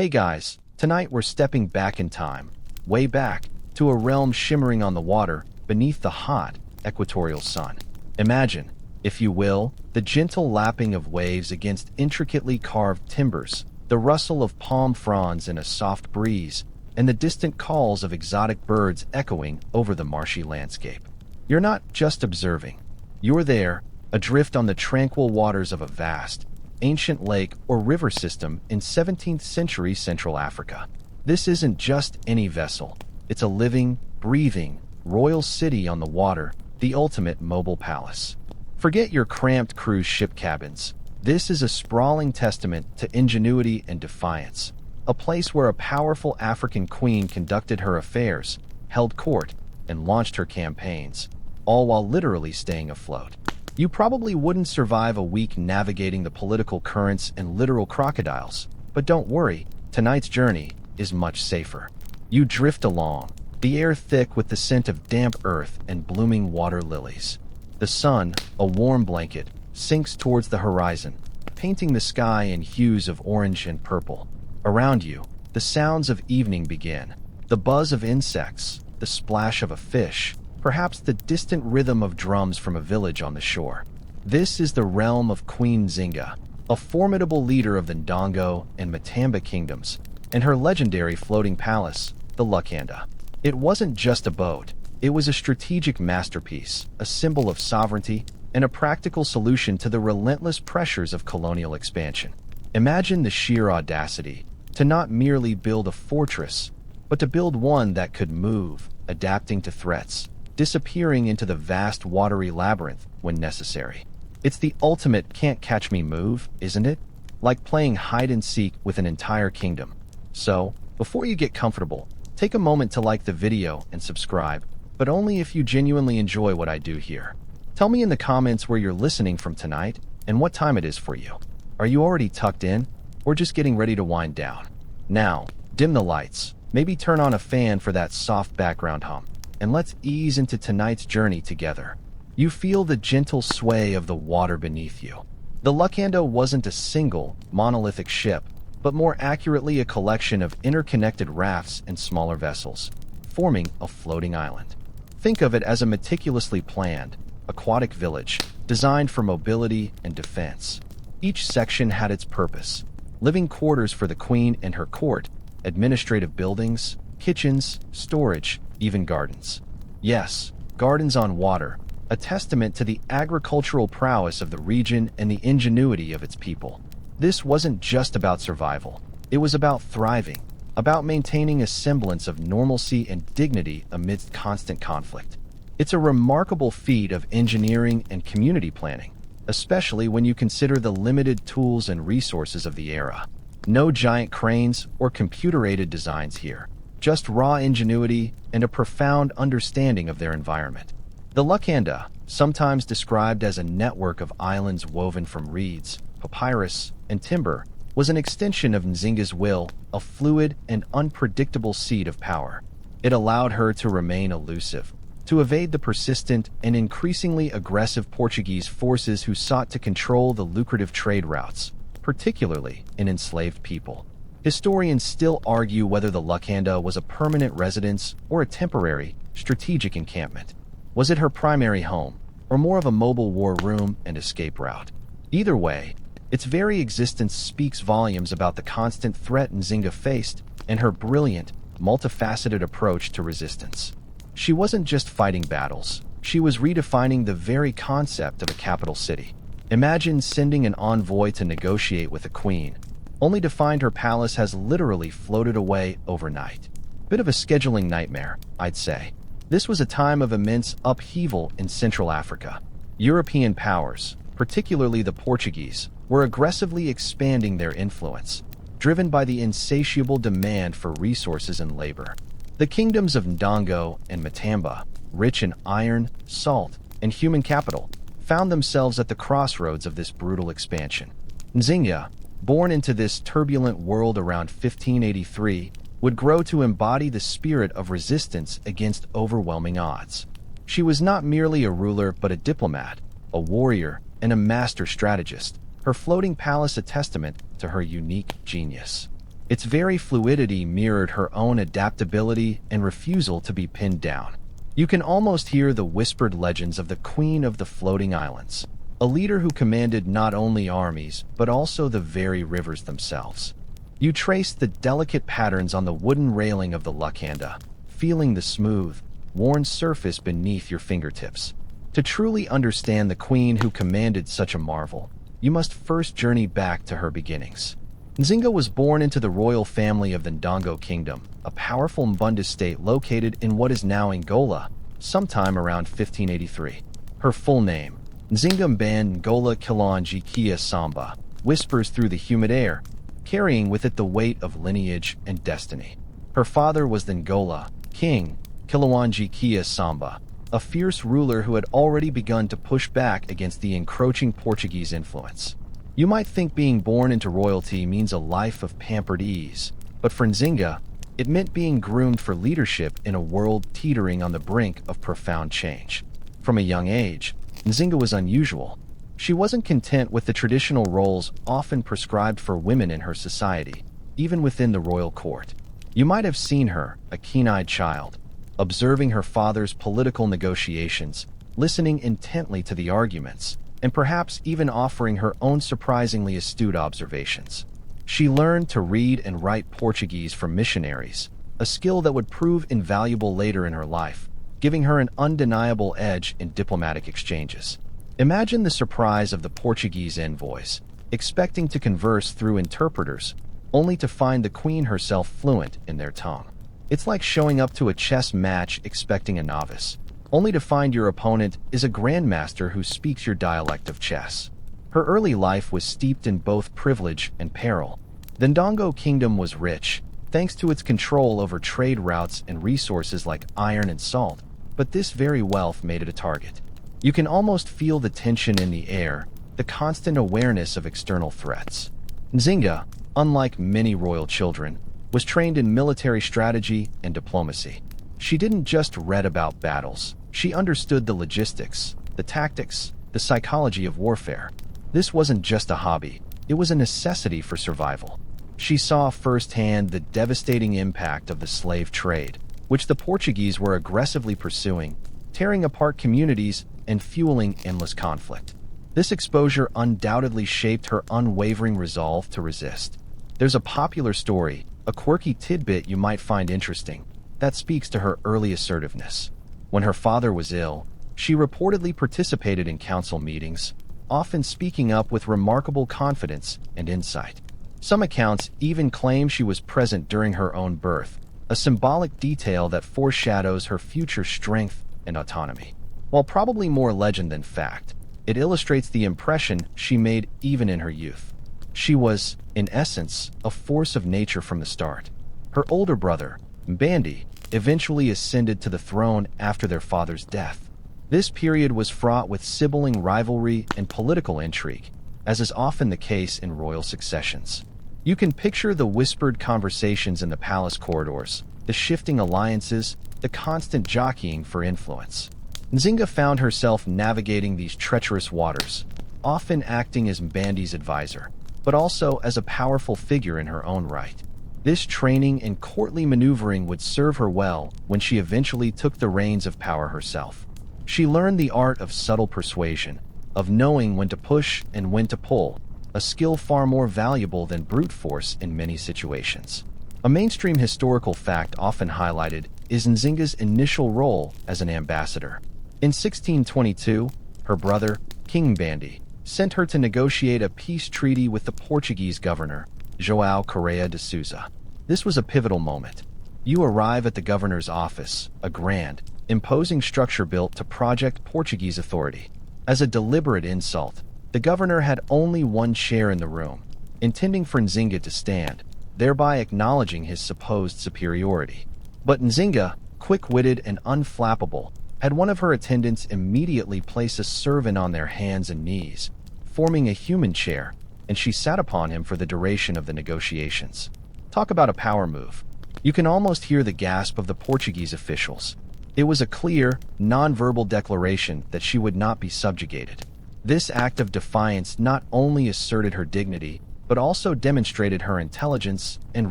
Hey guys, tonight we're stepping back in time, way back, to a realm shimmering on the water beneath the hot, equatorial sun. Imagine, if you will, the gentle lapping of waves against intricately carved timbers, the rustle of palm fronds in a soft breeze, and the distant calls of exotic birds echoing over the marshy landscape. You're not just observing. You're there, adrift on the tranquil waters of a vast, ancient lake or river system in 17th century Central Africa. This isn't just any vessel. It's a living, breathing, royal city on the water, the ultimate mobile palace. Forget your cramped cruise ship cabins. This is a sprawling testament to ingenuity and defiance. A place where a powerful African queen conducted her affairs, held court, and launched her campaigns, all while literally staying afloat. You probably wouldn't survive a week navigating the political currents and literal crocodiles, but don't worry, tonight's journey is much safer. You drift along, the air thick with the scent of damp earth and blooming water lilies. The sun, a warm blanket, sinks towards the horizon, painting the sky in hues of orange and purple. Around you, the sounds of evening begin. The buzz of insects, the splash of a fish, perhaps the distant rhythm of drums from a village on the shore. This is the realm of Queen Nzinga, a formidable leader of the Ndongo and Matamba kingdoms, and her legendary floating palace, the Lukanda. It wasn't just a boat. It was a strategic masterpiece, a symbol of sovereignty, and a practical solution to the relentless pressures of colonial expansion. Imagine the sheer audacity to not merely build a fortress, but to build one that could move, adapting to threats, disappearing into the vast watery labyrinth when necessary. It's the ultimate can't-catch-me move, isn't it? Like playing hide-and-seek with an entire kingdom. So, before you get comfortable, take a moment to like the video and subscribe, but only if you genuinely enjoy what I do here. Tell me in the comments where you're listening from tonight and what time it is for you. Are you already tucked in, or just getting ready to wind down? Now, dim the lights, maybe turn on a fan for that soft background hum, and let's ease into tonight's journey together. You feel the gentle sway of the water beneath you. The Lukanda wasn't a single, monolithic ship, but more accurately a collection of interconnected rafts and smaller vessels, forming a floating island. Think of it as a meticulously planned, aquatic village, designed for mobility and defense. Each section had its purpose: living quarters for the queen and her court, administrative buildings, kitchens, storage, even gardens. Yes, gardens on water, a testament to the agricultural prowess of the region and the ingenuity of its people. This wasn't just about survival. It was about thriving, about maintaining a semblance of normalcy and dignity amidst constant conflict. It's a remarkable feat of engineering and community planning, especially when you consider the limited tools and resources of the era. No giant cranes or computer-aided designs here, just raw ingenuity and a profound understanding of their environment. The Lukanda, sometimes described as a network of islands woven from reeds, papyrus, and timber, was an extension of Nzinga's will, a fluid and unpredictable seat of power. It allowed her to remain elusive, to evade the persistent and increasingly aggressive Portuguese forces who sought to control the lucrative trade routes, particularly in enslaved people. Historians still argue whether the Lukanda was a permanent residence or a temporary, strategic encampment. Was it her primary home, or more of a mobile war room and escape route? Either way, its very existence speaks volumes about the constant threat Nzinga faced and her brilliant, multifaceted approach to resistance. She wasn't just fighting battles, she was redefining the very concept of a capital city. Imagine sending an envoy to negotiate with a queen, only to find her palace has literally floated away overnight. Bit of a scheduling nightmare, I'd say. This was a time of immense upheaval in Central Africa. European powers, particularly the Portuguese, were aggressively expanding their influence, driven by the insatiable demand for resources and labor. The kingdoms of Ndongo and Matamba, rich in iron, salt, and human capital, found themselves at the crossroads of this brutal expansion. Nzinga, born into this turbulent world around 1583, would grow to embody the spirit of resistance against overwhelming odds. She was not merely a ruler but a diplomat, a warrior, and a master strategist, her floating palace a testament to her unique genius. Its very fluidity mirrored her own adaptability and refusal to be pinned down. You can almost hear the whispered legends of the Queen of the Floating Islands, a leader who commanded not only armies but also the very rivers themselves. You trace the delicate patterns on the wooden railing of the lukanda, feeling the smooth, worn surface beneath your fingertips. To truly understand the queen who commanded such a marvel, you must first journey back to her beginnings. Nzinga was born into the royal family of the Ndongo Kingdom, a powerful Mbunda state located in what is now Angola, sometime around 1583. Her full name, Nzinga Mban Ngola Kilonji Kia Samba, whispers through the humid air, carrying with it the weight of lineage and destiny. Her father was the Ngola King Kilawanji Kia Samba, a fierce ruler who had already begun to push back against the encroaching Portuguese influence. You might think being born into royalty means a life of pampered ease, but for Nzinga, it meant being groomed for leadership in a world teetering on the brink of profound change. From a young age, Nzinga was unusual. She wasn't content with the traditional roles often prescribed for women in her society, even within the royal court. You might have seen her, a keen-eyed child, observing her father's political negotiations, listening intently to the arguments, and perhaps even offering her own surprisingly astute observations. She learned to read and write Portuguese from missionaries, a skill that would prove invaluable later in her life, giving her an undeniable edge in diplomatic exchanges. Imagine the surprise of the Portuguese envoys, expecting to converse through interpreters, only to find the queen herself fluent in their tongue. It's like showing up to a chess match expecting a novice, only to find your opponent is a grandmaster who speaks your dialect of chess. Her early life was steeped in both privilege and peril. The Ndongo Kingdom was rich, thanks to its control over trade routes and resources like iron and salt, but this very wealth made it a target. You can almost feel the tension in the air, the constant awareness of external threats. Nzinga, unlike many royal children, was trained in military strategy and diplomacy. She didn't just read about battles. She understood the logistics, the tactics, the psychology of warfare. This wasn't just a hobby, it was a necessity for survival. She saw firsthand the devastating impact of the slave trade, which the Portuguese were aggressively pursuing, tearing apart communities and fueling endless conflict. This exposure undoubtedly shaped her unwavering resolve to resist. There's a popular story, a quirky tidbit you might find interesting, that speaks to her early assertiveness. When her father was ill, she reportedly participated in council meetings, often speaking up with remarkable confidence and insight. Some accounts even claim she was present during her own birth, a symbolic detail that foreshadows her future strength and autonomy. While probably more legend than fact, it illustrates the impression she made even in her youth. She was, in essence, a force of nature from the start. Her older brother, Mbandi, eventually ascended to the throne after their father's death. This period was fraught with sibling rivalry and political intrigue, as is often the case in royal successions. You can picture the whispered conversations in the palace corridors, the shifting alliances, the constant jockeying for influence. Nzinga found herself navigating these treacherous waters, often acting as Mbandi's advisor, but also as a powerful figure in her own right. This training in courtly maneuvering would serve her well when she eventually took the reins of power herself. She learned the art of subtle persuasion, of knowing when to push and when to pull, a skill far more valuable than brute force in many situations. A mainstream historical fact often highlighted is Nzinga's initial role as an ambassador. In 1622, her brother, King Mbandi, sent her to negotiate a peace treaty with the Portuguese governor, João Correia de Sousa. This was a pivotal moment. You arrive at the governor's office, a grand, imposing structure built to project Portuguese authority. As a deliberate insult, the governor had only one chair in the room, intending for Nzinga to stand, thereby acknowledging his supposed superiority. But Nzinga, quick-witted and unflappable, had one of her attendants immediately place a servant on their hands and knees, forming a human chair, and she sat upon him for the duration of the negotiations. Talk about a power move. You can almost hear the gasp of the Portuguese officials. It was a clear, non-verbal declaration that she would not be subjugated. This act of defiance not only asserted her dignity, but also demonstrated her intelligence and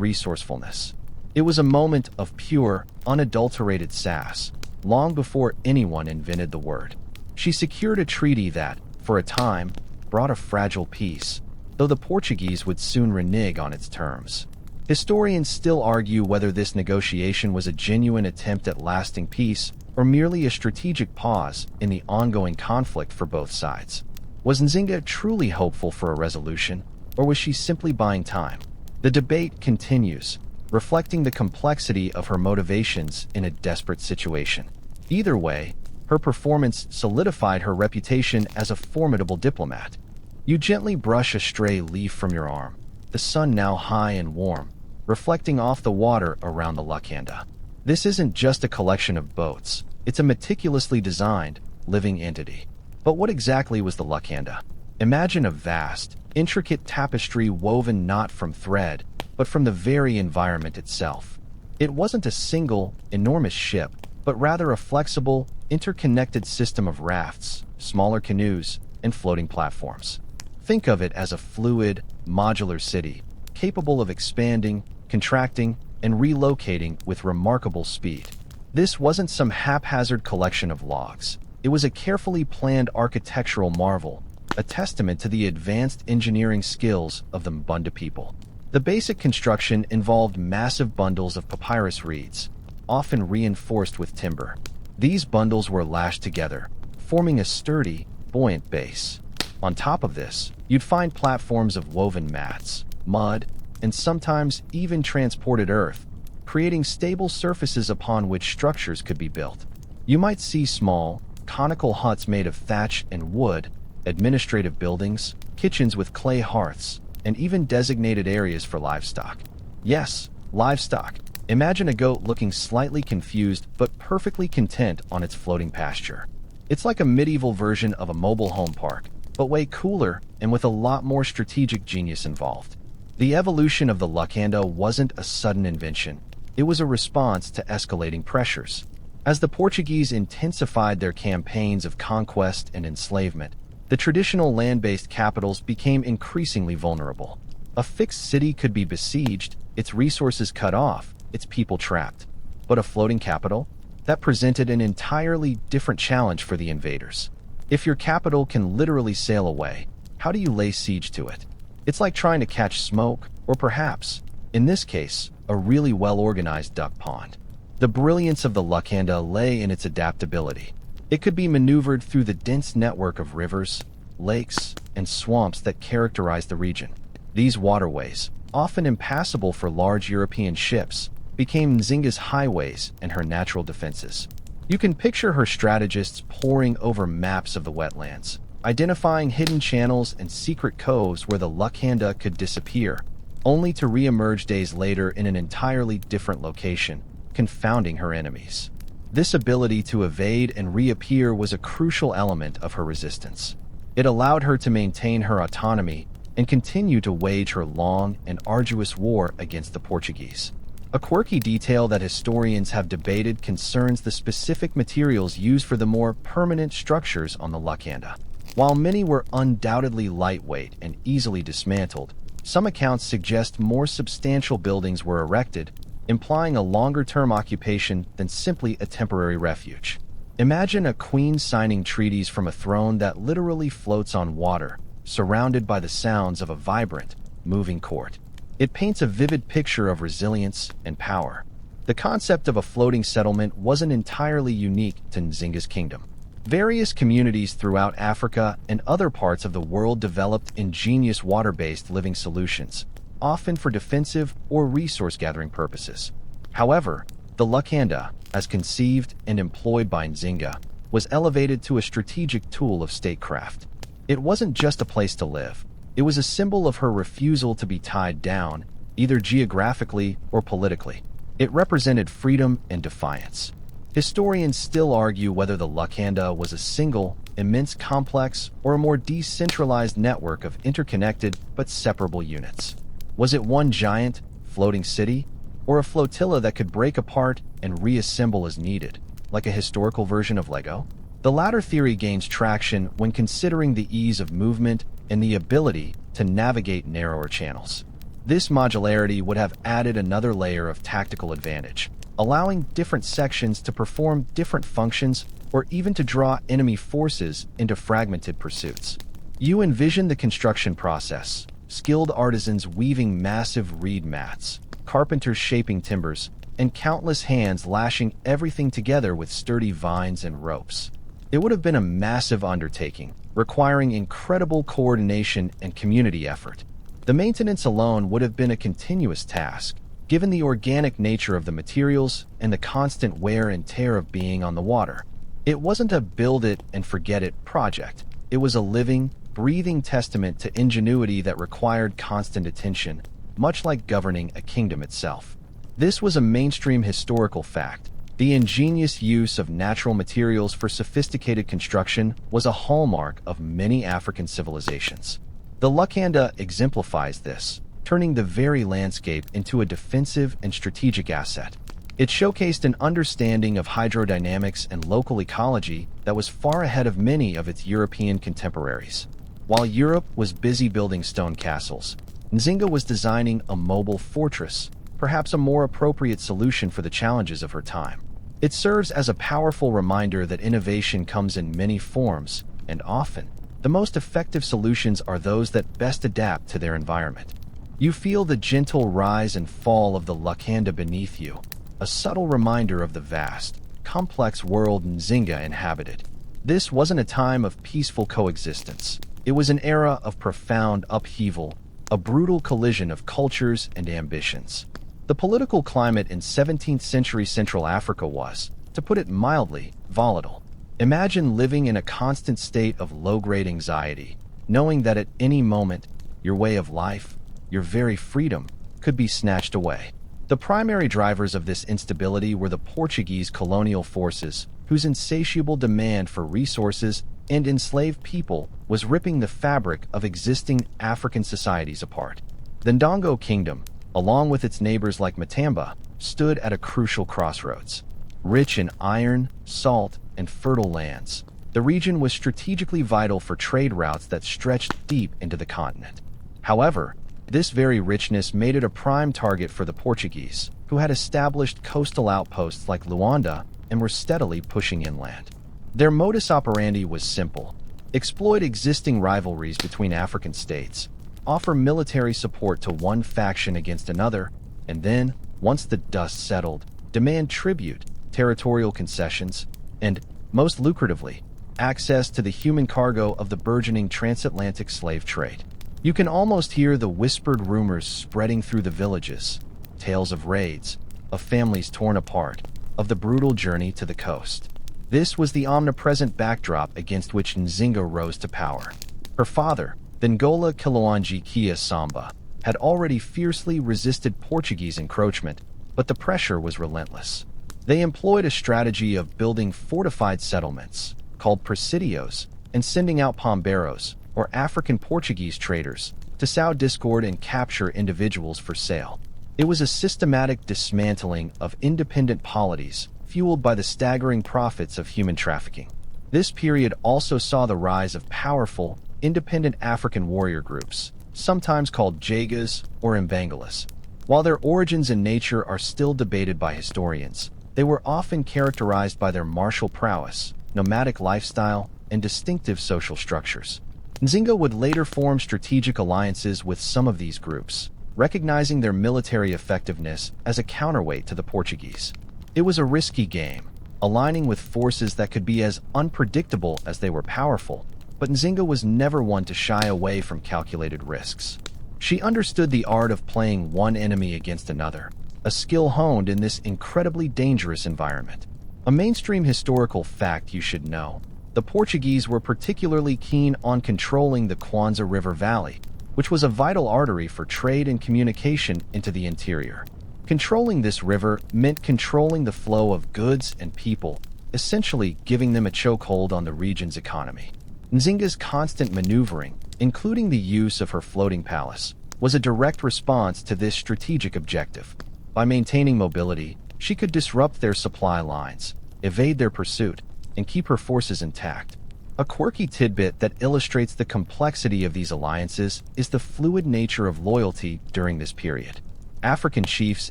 resourcefulness. It was a moment of pure, unadulterated sass, long before anyone invented the word. She secured a treaty that, for a time, brought a fragile peace, though the Portuguese would soon renege on its terms. Historians still argue whether this negotiation was a genuine attempt at lasting peace or merely a strategic pause in the ongoing conflict for both sides. Was Nzinga truly hopeful for a resolution, or was she simply buying time? The debate continues, reflecting the complexity of her motivations in a desperate situation. Either way, her performance solidified her reputation as a formidable diplomat. You gently brush a stray leaf from your arm, the sun now high and warm, reflecting off the water around the lacanda. This isn't just a collection of boats, it's a meticulously designed, living entity. But what exactly was the lacanda? Imagine a vast, intricate tapestry woven not from thread, but from the very environment itself. It wasn't a single, enormous ship, but rather a flexible, interconnected system of rafts, smaller canoes, and floating platforms. Think of it as a fluid, modular city, capable of expanding, contracting, and relocating with remarkable speed. This wasn't some haphazard collection of logs. It was a carefully planned architectural marvel, a testament to the advanced engineering skills of the Mbunda people. The basic construction involved massive bundles of papyrus reeds, often reinforced with timber. These bundles were lashed together, forming a sturdy, buoyant base. On top of this, you'd find platforms of woven mats, mud, and sometimes even transported earth, creating stable surfaces upon which structures could be built. You might see small, conical huts made of thatch and wood, administrative buildings, kitchens with clay hearths, and even designated areas for livestock. Yes, livestock. Imagine a goat looking slightly confused but perfectly content on its floating pasture. It's like a medieval version of a mobile home park, but way cooler and with a lot more strategic genius involved. The evolution of the lacanda wasn't a sudden invention. It was a response to escalating pressures. As the Portuguese intensified their campaigns of conquest and enslavement, the traditional land-based capitals became increasingly vulnerable. A fixed city could be besieged, its resources cut off, its people trapped. But a floating capital? That presented an entirely different challenge for the invaders. If your capital can literally sail away, how do you lay siege to it? It's like trying to catch smoke, or perhaps, in this case, a really well-organized duck pond. The brilliance of the lacanda lay in its adaptability. It could be maneuvered through the dense network of rivers, lakes, and swamps that characterize the region. These waterways, often impassable for large European ships, became Nzinga's highways and her natural defenses. You can picture her strategists poring over maps of the wetlands, identifying hidden channels and secret coves where the lacanda could disappear, only to re-emerge days later in an entirely different location, confounding her enemies. This ability to evade and reappear was a crucial element of her resistance. It allowed her to maintain her autonomy and continue to wage her long and arduous war against the Portuguese. A quirky detail that historians have debated concerns the specific materials used for the more permanent structures on the lacanda. While many were undoubtedly lightweight and easily dismantled, some accounts suggest more substantial buildings were erected, implying a longer-term occupation than simply a temporary refuge. Imagine a queen signing treaties from a throne that literally floats on water, surrounded by the sounds of a vibrant, moving court. It paints a vivid picture of resilience and power. The concept of a floating settlement wasn't entirely unique to Nzinga's kingdom. Various communities throughout Africa and other parts of the world developed ingenious water-based living solutions, often for defensive or resource-gathering purposes. However, the lacanda, as conceived and employed by Nzinga, was elevated to a strategic tool of statecraft. It wasn't just a place to live. It was a symbol of her refusal to be tied down, either geographically or politically. It represented freedom and defiance. Historians still argue whether the lacanda was a single, immense complex or a more decentralized network of interconnected but separable units. Was it one giant, floating city, or a flotilla that could break apart and reassemble as needed, like a historical version of Lego? The latter theory gains traction when considering the ease of movement and the ability to navigate narrower channels. This modularity would have added another layer of tactical advantage, allowing different sections to perform different functions or even to draw enemy forces into fragmented pursuits. You envision the construction process: skilled artisans weaving massive reed mats, carpenters shaping timbers, and countless hands lashing everything together with sturdy vines and ropes. It would have been a massive undertaking, requiring incredible coordination and community effort. The maintenance alone would have been a continuous task, given the organic nature of the materials and the constant wear and tear of being on the water. It wasn't a build-it-and-forget-it project. It was a living, breathing testament to ingenuity that required constant attention, much like governing a kingdom itself. This was a mainstream historical fact. The ingenious use of natural materials for sophisticated construction was a hallmark of many African civilizations. The Lukanda exemplifies this, turning the very landscape into a defensive and strategic asset. It showcased an understanding of hydrodynamics and local ecology that was far ahead of many of its European contemporaries. While Europe was busy building stone castles, Nzinga was designing a mobile fortress, perhaps a more appropriate solution for the challenges of her time. It serves as a powerful reminder that innovation comes in many forms, and often, the most effective solutions are those that best adapt to their environment. You feel the gentle rise and fall of the Lukanda beneath you, a subtle reminder of the vast, complex world Nzinga inhabited. This wasn't a time of peaceful coexistence. It was an era of profound upheaval, a brutal collision of cultures and ambitions. The political climate in 17th century Central Africa was, to put it mildly, volatile. Imagine living in a constant state of low-grade anxiety, knowing that at any moment, your way of life, your very freedom, could be snatched away. The primary drivers of this instability were the Portuguese colonial forces, whose insatiable demand for resources and enslaved people was ripping the fabric of existing African societies apart. The Ndongo Kingdom, along with its neighbors like Matamba, stood at a crucial crossroads. Rich in iron, salt, and fertile lands, the region was strategically vital for trade routes that stretched deep into the continent. However, this very richness made it a prime target for the Portuguese, who had established coastal outposts like Luanda and were steadily pushing inland. Their modus operandi was simple: exploit existing rivalries between African states, offer military support to one faction against another, and then, once the dust settled, demand tribute, territorial concessions, and, most lucratively, access to the human cargo of the burgeoning transatlantic slave trade. You can almost hear the whispered rumors spreading through the villages, tales of raids, of families torn apart, of the brutal journey to the coast. This was the omnipresent backdrop against which Nzinga rose to power. Her father, Bengola Kiloanji Kia Samba, had already fiercely resisted Portuguese encroachment, but the pressure was relentless. They employed a strategy of building fortified settlements, called presidios, and sending out pomberos, or African Portuguese traders, to sow discord and capture individuals for sale. It was a systematic dismantling of independent polities, fueled by the staggering profits of human trafficking. This period also saw the rise of powerful, independent African warrior groups, sometimes called Jagas or Mbangalas. While their origins and nature are still debated by historians, they were often characterized by their martial prowess, nomadic lifestyle, and distinctive social structures. Nzinga would later form strategic alliances with some of these groups, recognizing their military effectiveness as a counterweight to the Portuguese. It was a risky game, aligning with forces that could be as unpredictable as they were powerful, but Nzinga was never one to shy away from calculated risks. She understood the art of playing one enemy against another, a skill honed in this incredibly dangerous environment. A mainstream historical fact you should know: the Portuguese were particularly keen on controlling the Kwanza River Valley, which was a vital artery for trade and communication into the interior. Controlling this river meant controlling the flow of goods and people, essentially giving them a chokehold on the region's economy. Nzinga's constant maneuvering, including the use of her floating palace, was a direct response to this strategic objective. By maintaining mobility, she could disrupt their supply lines, evade their pursuit, and keep her forces intact. A quirky tidbit that illustrates the complexity of these alliances is the fluid nature of loyalty during this period. African chiefs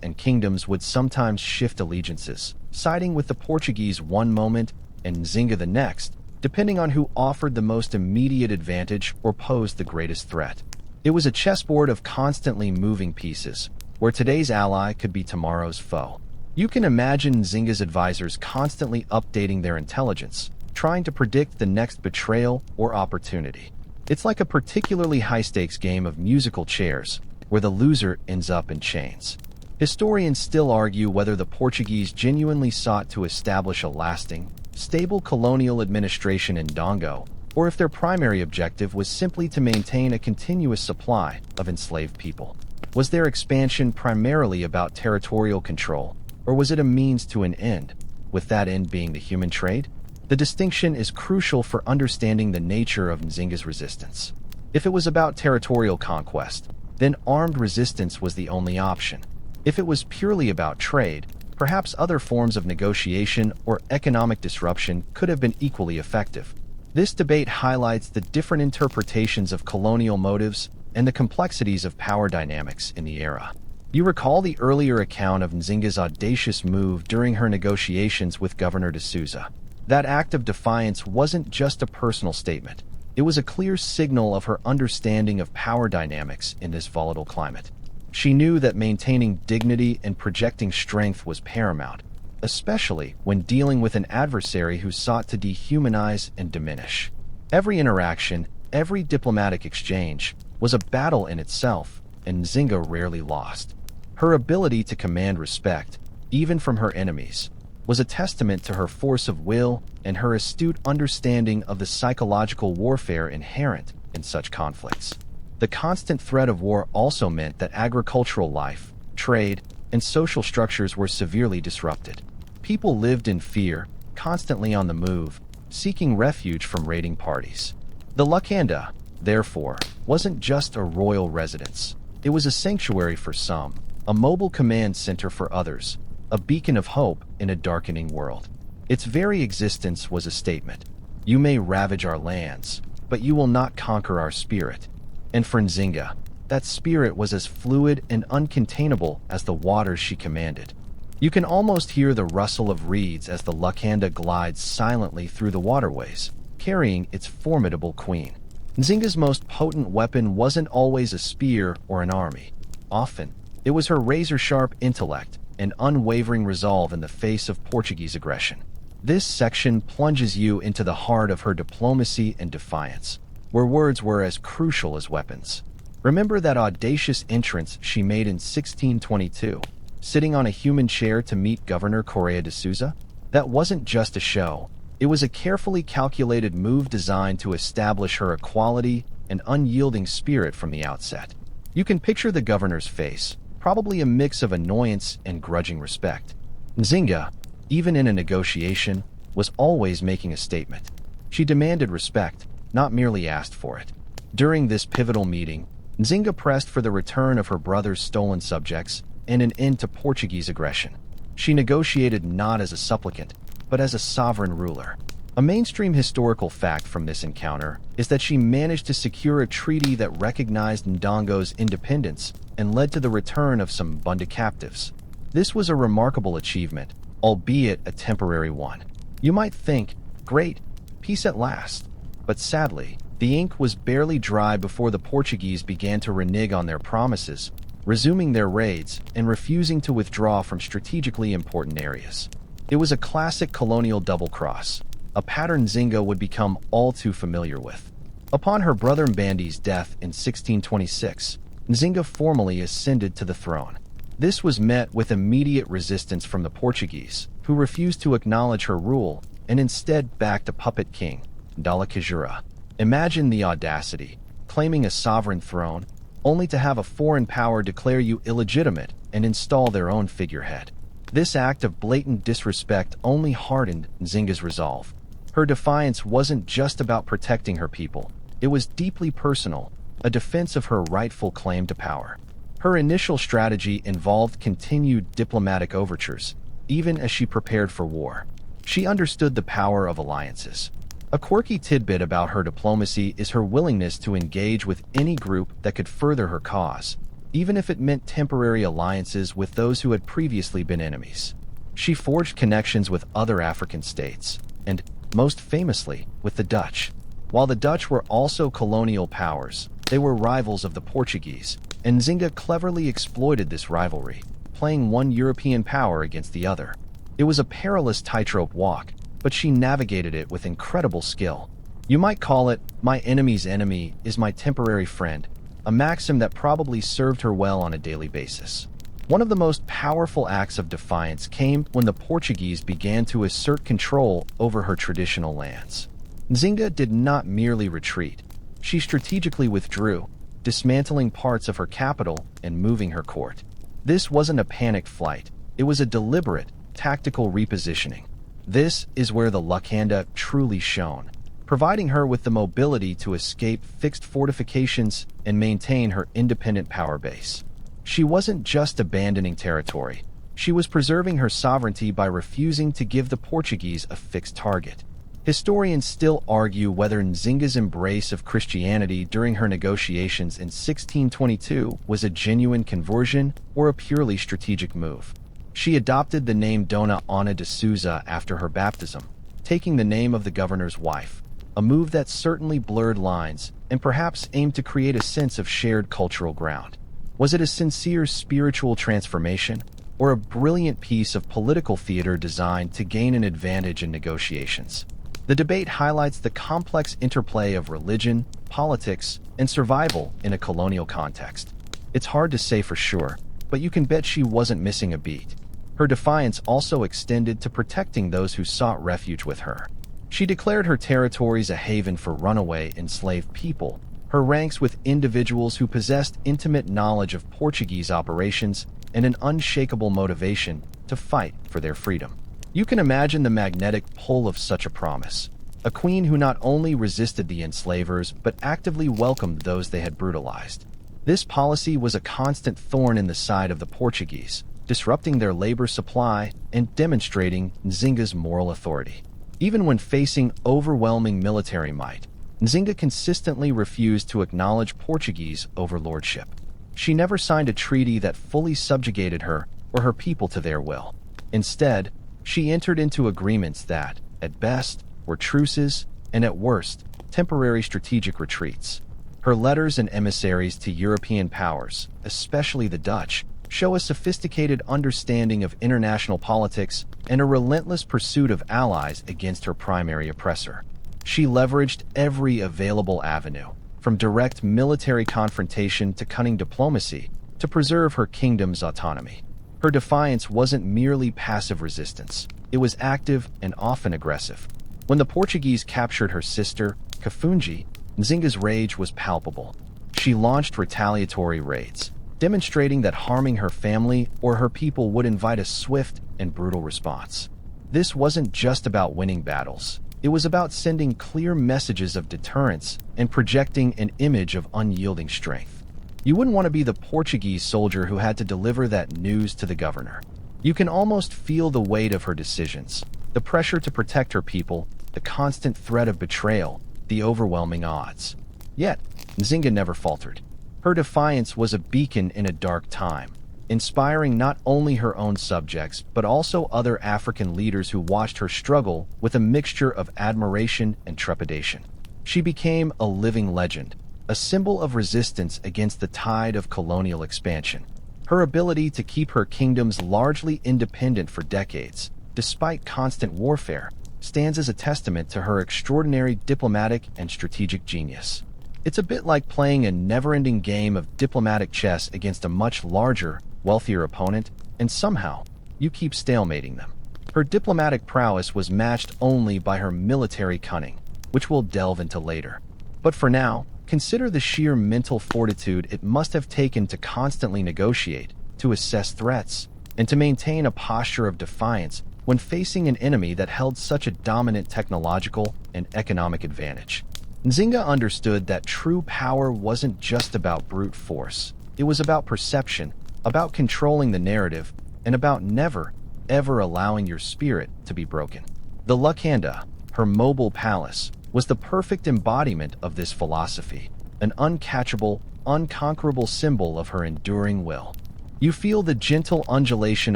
and kingdoms would sometimes shift allegiances, siding with the Portuguese one moment and Nzinga the next, depending on who offered the most immediate advantage or posed the greatest threat. It was a chessboard of constantly moving pieces, where today's ally could be tomorrow's foe. You can imagine Nzinga's advisors constantly updating their intelligence, trying to predict the next betrayal or opportunity. It's like a particularly high-stakes game of musical chairs, where the loser ends up in chains. Historians still argue whether the Portuguese genuinely sought to establish a lasting, stable colonial administration in Dongo, or if their primary objective was simply to maintain a continuous supply of enslaved people. Was their expansion primarily about territorial control, or was it a means to an end, with that end being the human trade? The distinction is crucial for understanding the nature of Nzinga's resistance. If it was about territorial conquest, then armed resistance was the only option. If it was purely about trade, perhaps other forms of negotiation or economic disruption could have been equally effective. This debate highlights the different interpretations of colonial motives and the complexities of power dynamics in the era. You recall the earlier account of Nzinga's audacious move during her negotiations with Governor de Souza. That act of defiance wasn't just a personal statement. It was a clear signal of her understanding of power dynamics in this volatile climate. She knew that maintaining dignity and projecting strength was paramount, especially when dealing with an adversary who sought to dehumanize and diminish. Every interaction, every diplomatic exchange, was a battle in itself, and Nzinga rarely lost. Her ability to command respect, even from her enemies, was a testament to her force of will and her astute understanding of the psychological warfare inherent in such conflicts. The constant threat of war also meant that agricultural life, trade, and social structures were severely disrupted. People lived in fear, constantly on the move, seeking refuge from raiding parties. The Lukanda, therefore, wasn't just a royal residence. It was a sanctuary for some, a mobile command center for others, a beacon of hope in a darkening world. Its very existence was a statement. You may ravage our lands, but you will not conquer our spirit. And for Nzinga, that spirit was as fluid and uncontainable as the waters she commanded. You can almost hear the rustle of reeds as the Lukanda glides silently through the waterways, carrying its formidable queen. Nzinga's most potent weapon wasn't always a spear or an army. Often, it was her razor-sharp intellect and unwavering resolve in the face of Portuguese aggression. This section plunges you into the heart of her diplomacy and defiance, where words were as crucial as weapons. Remember that audacious entrance she made in 1622, sitting on a human chair to meet Governor Correa de Souza? That wasn't just a show. It was a carefully calculated move designed to establish her equality and unyielding spirit from the outset. You can picture the governor's face, probably a mix of annoyance and grudging respect. Nzinga, even in a negotiation, was always making a statement. She demanded respect, not merely asked for it. During this pivotal meeting, Nzinga pressed for the return of her brother's stolen subjects and an end to Portuguese aggression. She negotiated not as a supplicant, but as a sovereign ruler. A mainstream historical fact from this encounter is that she managed to secure a treaty that recognized Ndongo's independence and led to the return of some Bunda captives. This was a remarkable achievement, albeit a temporary one. You might think, great, peace at last. But sadly, the ink was barely dry before the Portuguese began to renege on their promises, resuming their raids and refusing to withdraw from strategically important areas. It was a classic colonial double-cross, a pattern Nzinga would become all too familiar with. Upon her brother Mbandi's death in 1626, Nzinga formally ascended to the throne. This was met with immediate resistance from the Portuguese, who refused to acknowledge her rule and instead backed a puppet king, Ndala Kajura. Imagine the audacity, claiming a sovereign throne, only to have a foreign power declare you illegitimate and install their own figurehead. This act of blatant disrespect only hardened Nzinga's resolve. Her defiance wasn't just about protecting her people. It was deeply personal, a defense of her rightful claim to power. Her initial strategy involved continued diplomatic overtures, even as she prepared for war. She understood the power of alliances. A quirky tidbit about her diplomacy is her willingness to engage with any group that could further her cause, even if it meant temporary alliances with those who had previously been enemies. She forged connections with other African states, and, most famously, with the Dutch. While the Dutch were also colonial powers, they were rivals of the Portuguese, and Nzinga cleverly exploited this rivalry, playing one European power against the other. It was a perilous tightrope walk, but she navigated it with incredible skill. You might call it, "My enemy's enemy is my temporary friend," a maxim that probably served her well on a daily basis. One of the most powerful acts of defiance came when the Portuguese began to assert control over her traditional lands. Nzinga did not merely retreat. She strategically withdrew, dismantling parts of her capital and moving her court. This wasn't a panicked flight. It was a deliberate, tactical repositioning. This is where the Lukanda truly shone, providing her with the mobility to escape fixed fortifications and maintain her independent power base. She wasn't just abandoning territory. She was preserving her sovereignty by refusing to give the Portuguese a fixed target. Historians still argue whether Nzinga's embrace of Christianity during her negotiations in 1622 was a genuine conversion or a purely strategic move. She adopted the name Dona Ana de Souza after her baptism, taking the name of the governor's wife, a move that certainly blurred lines and perhaps aimed to create a sense of shared cultural ground. Was it a sincere spiritual transformation, or a brilliant piece of political theater designed to gain an advantage in negotiations? The debate highlights the complex interplay of religion, politics, and survival in a colonial context. It's hard to say for sure, but you can bet she wasn't missing a beat. Her defiance also extended to protecting those who sought refuge with her. She declared her territories a haven for runaway enslaved people, her ranks with individuals who possessed intimate knowledge of Portuguese operations and an unshakable motivation to fight for their freedom. You can imagine the magnetic pull of such a promise. A queen who not only resisted the enslavers but actively welcomed those they had brutalized. This policy was a constant thorn in the side of the Portuguese, disrupting their labor supply and demonstrating Nzinga's moral authority. Even when facing overwhelming military might, Nzinga consistently refused to acknowledge Portuguese overlordship. She never signed a treaty that fully subjugated her or her people to their will. Instead, she entered into agreements that, at best, were truces and at worst, temporary strategic retreats. Her letters and emissaries to European powers, especially the Dutch, show a sophisticated understanding of international politics and a relentless pursuit of allies against her primary oppressor. She leveraged every available avenue, from direct military confrontation to cunning diplomacy, to preserve her kingdom's autonomy. Her defiance wasn't merely passive resistance. It was active and often aggressive. When the Portuguese captured her sister, Kafunji, Nzinga's rage was palpable. She launched retaliatory raids, demonstrating that harming her family or her people would invite a swift and brutal response. This wasn't just about winning battles. It was about sending clear messages of deterrence and projecting an image of unyielding strength. You wouldn't want to be the Portuguese soldier who had to deliver that news to the governor. You can almost feel the weight of her decisions, the pressure to protect her people, the constant threat of betrayal, the overwhelming odds. Yet, Nzinga never faltered. Her defiance was a beacon in a dark time, inspiring not only her own subjects but also other African leaders who watched her struggle with a mixture of admiration and trepidation. She became a living legend, a symbol of resistance against the tide of colonial expansion. Her ability to keep her kingdoms largely independent for decades, despite constant warfare, stands as a testament to her extraordinary diplomatic and strategic genius. It's a bit like playing a never-ending game of diplomatic chess against a much larger, wealthier opponent, and somehow, you keep stalemating them. Her diplomatic prowess was matched only by her military cunning, which we'll delve into later. But for now, consider the sheer mental fortitude it must have taken to constantly negotiate, to assess threats, and to maintain a posture of defiance when facing an enemy that held such a dominant technological and economic advantage. Nzinga understood that true power wasn't just about brute force. It was about perception, about controlling the narrative, and about never, ever allowing your spirit to be broken. The Lukanda, her mobile palace, was the perfect embodiment of this philosophy, an uncatchable, unconquerable symbol of her enduring will. You feel the gentle undulation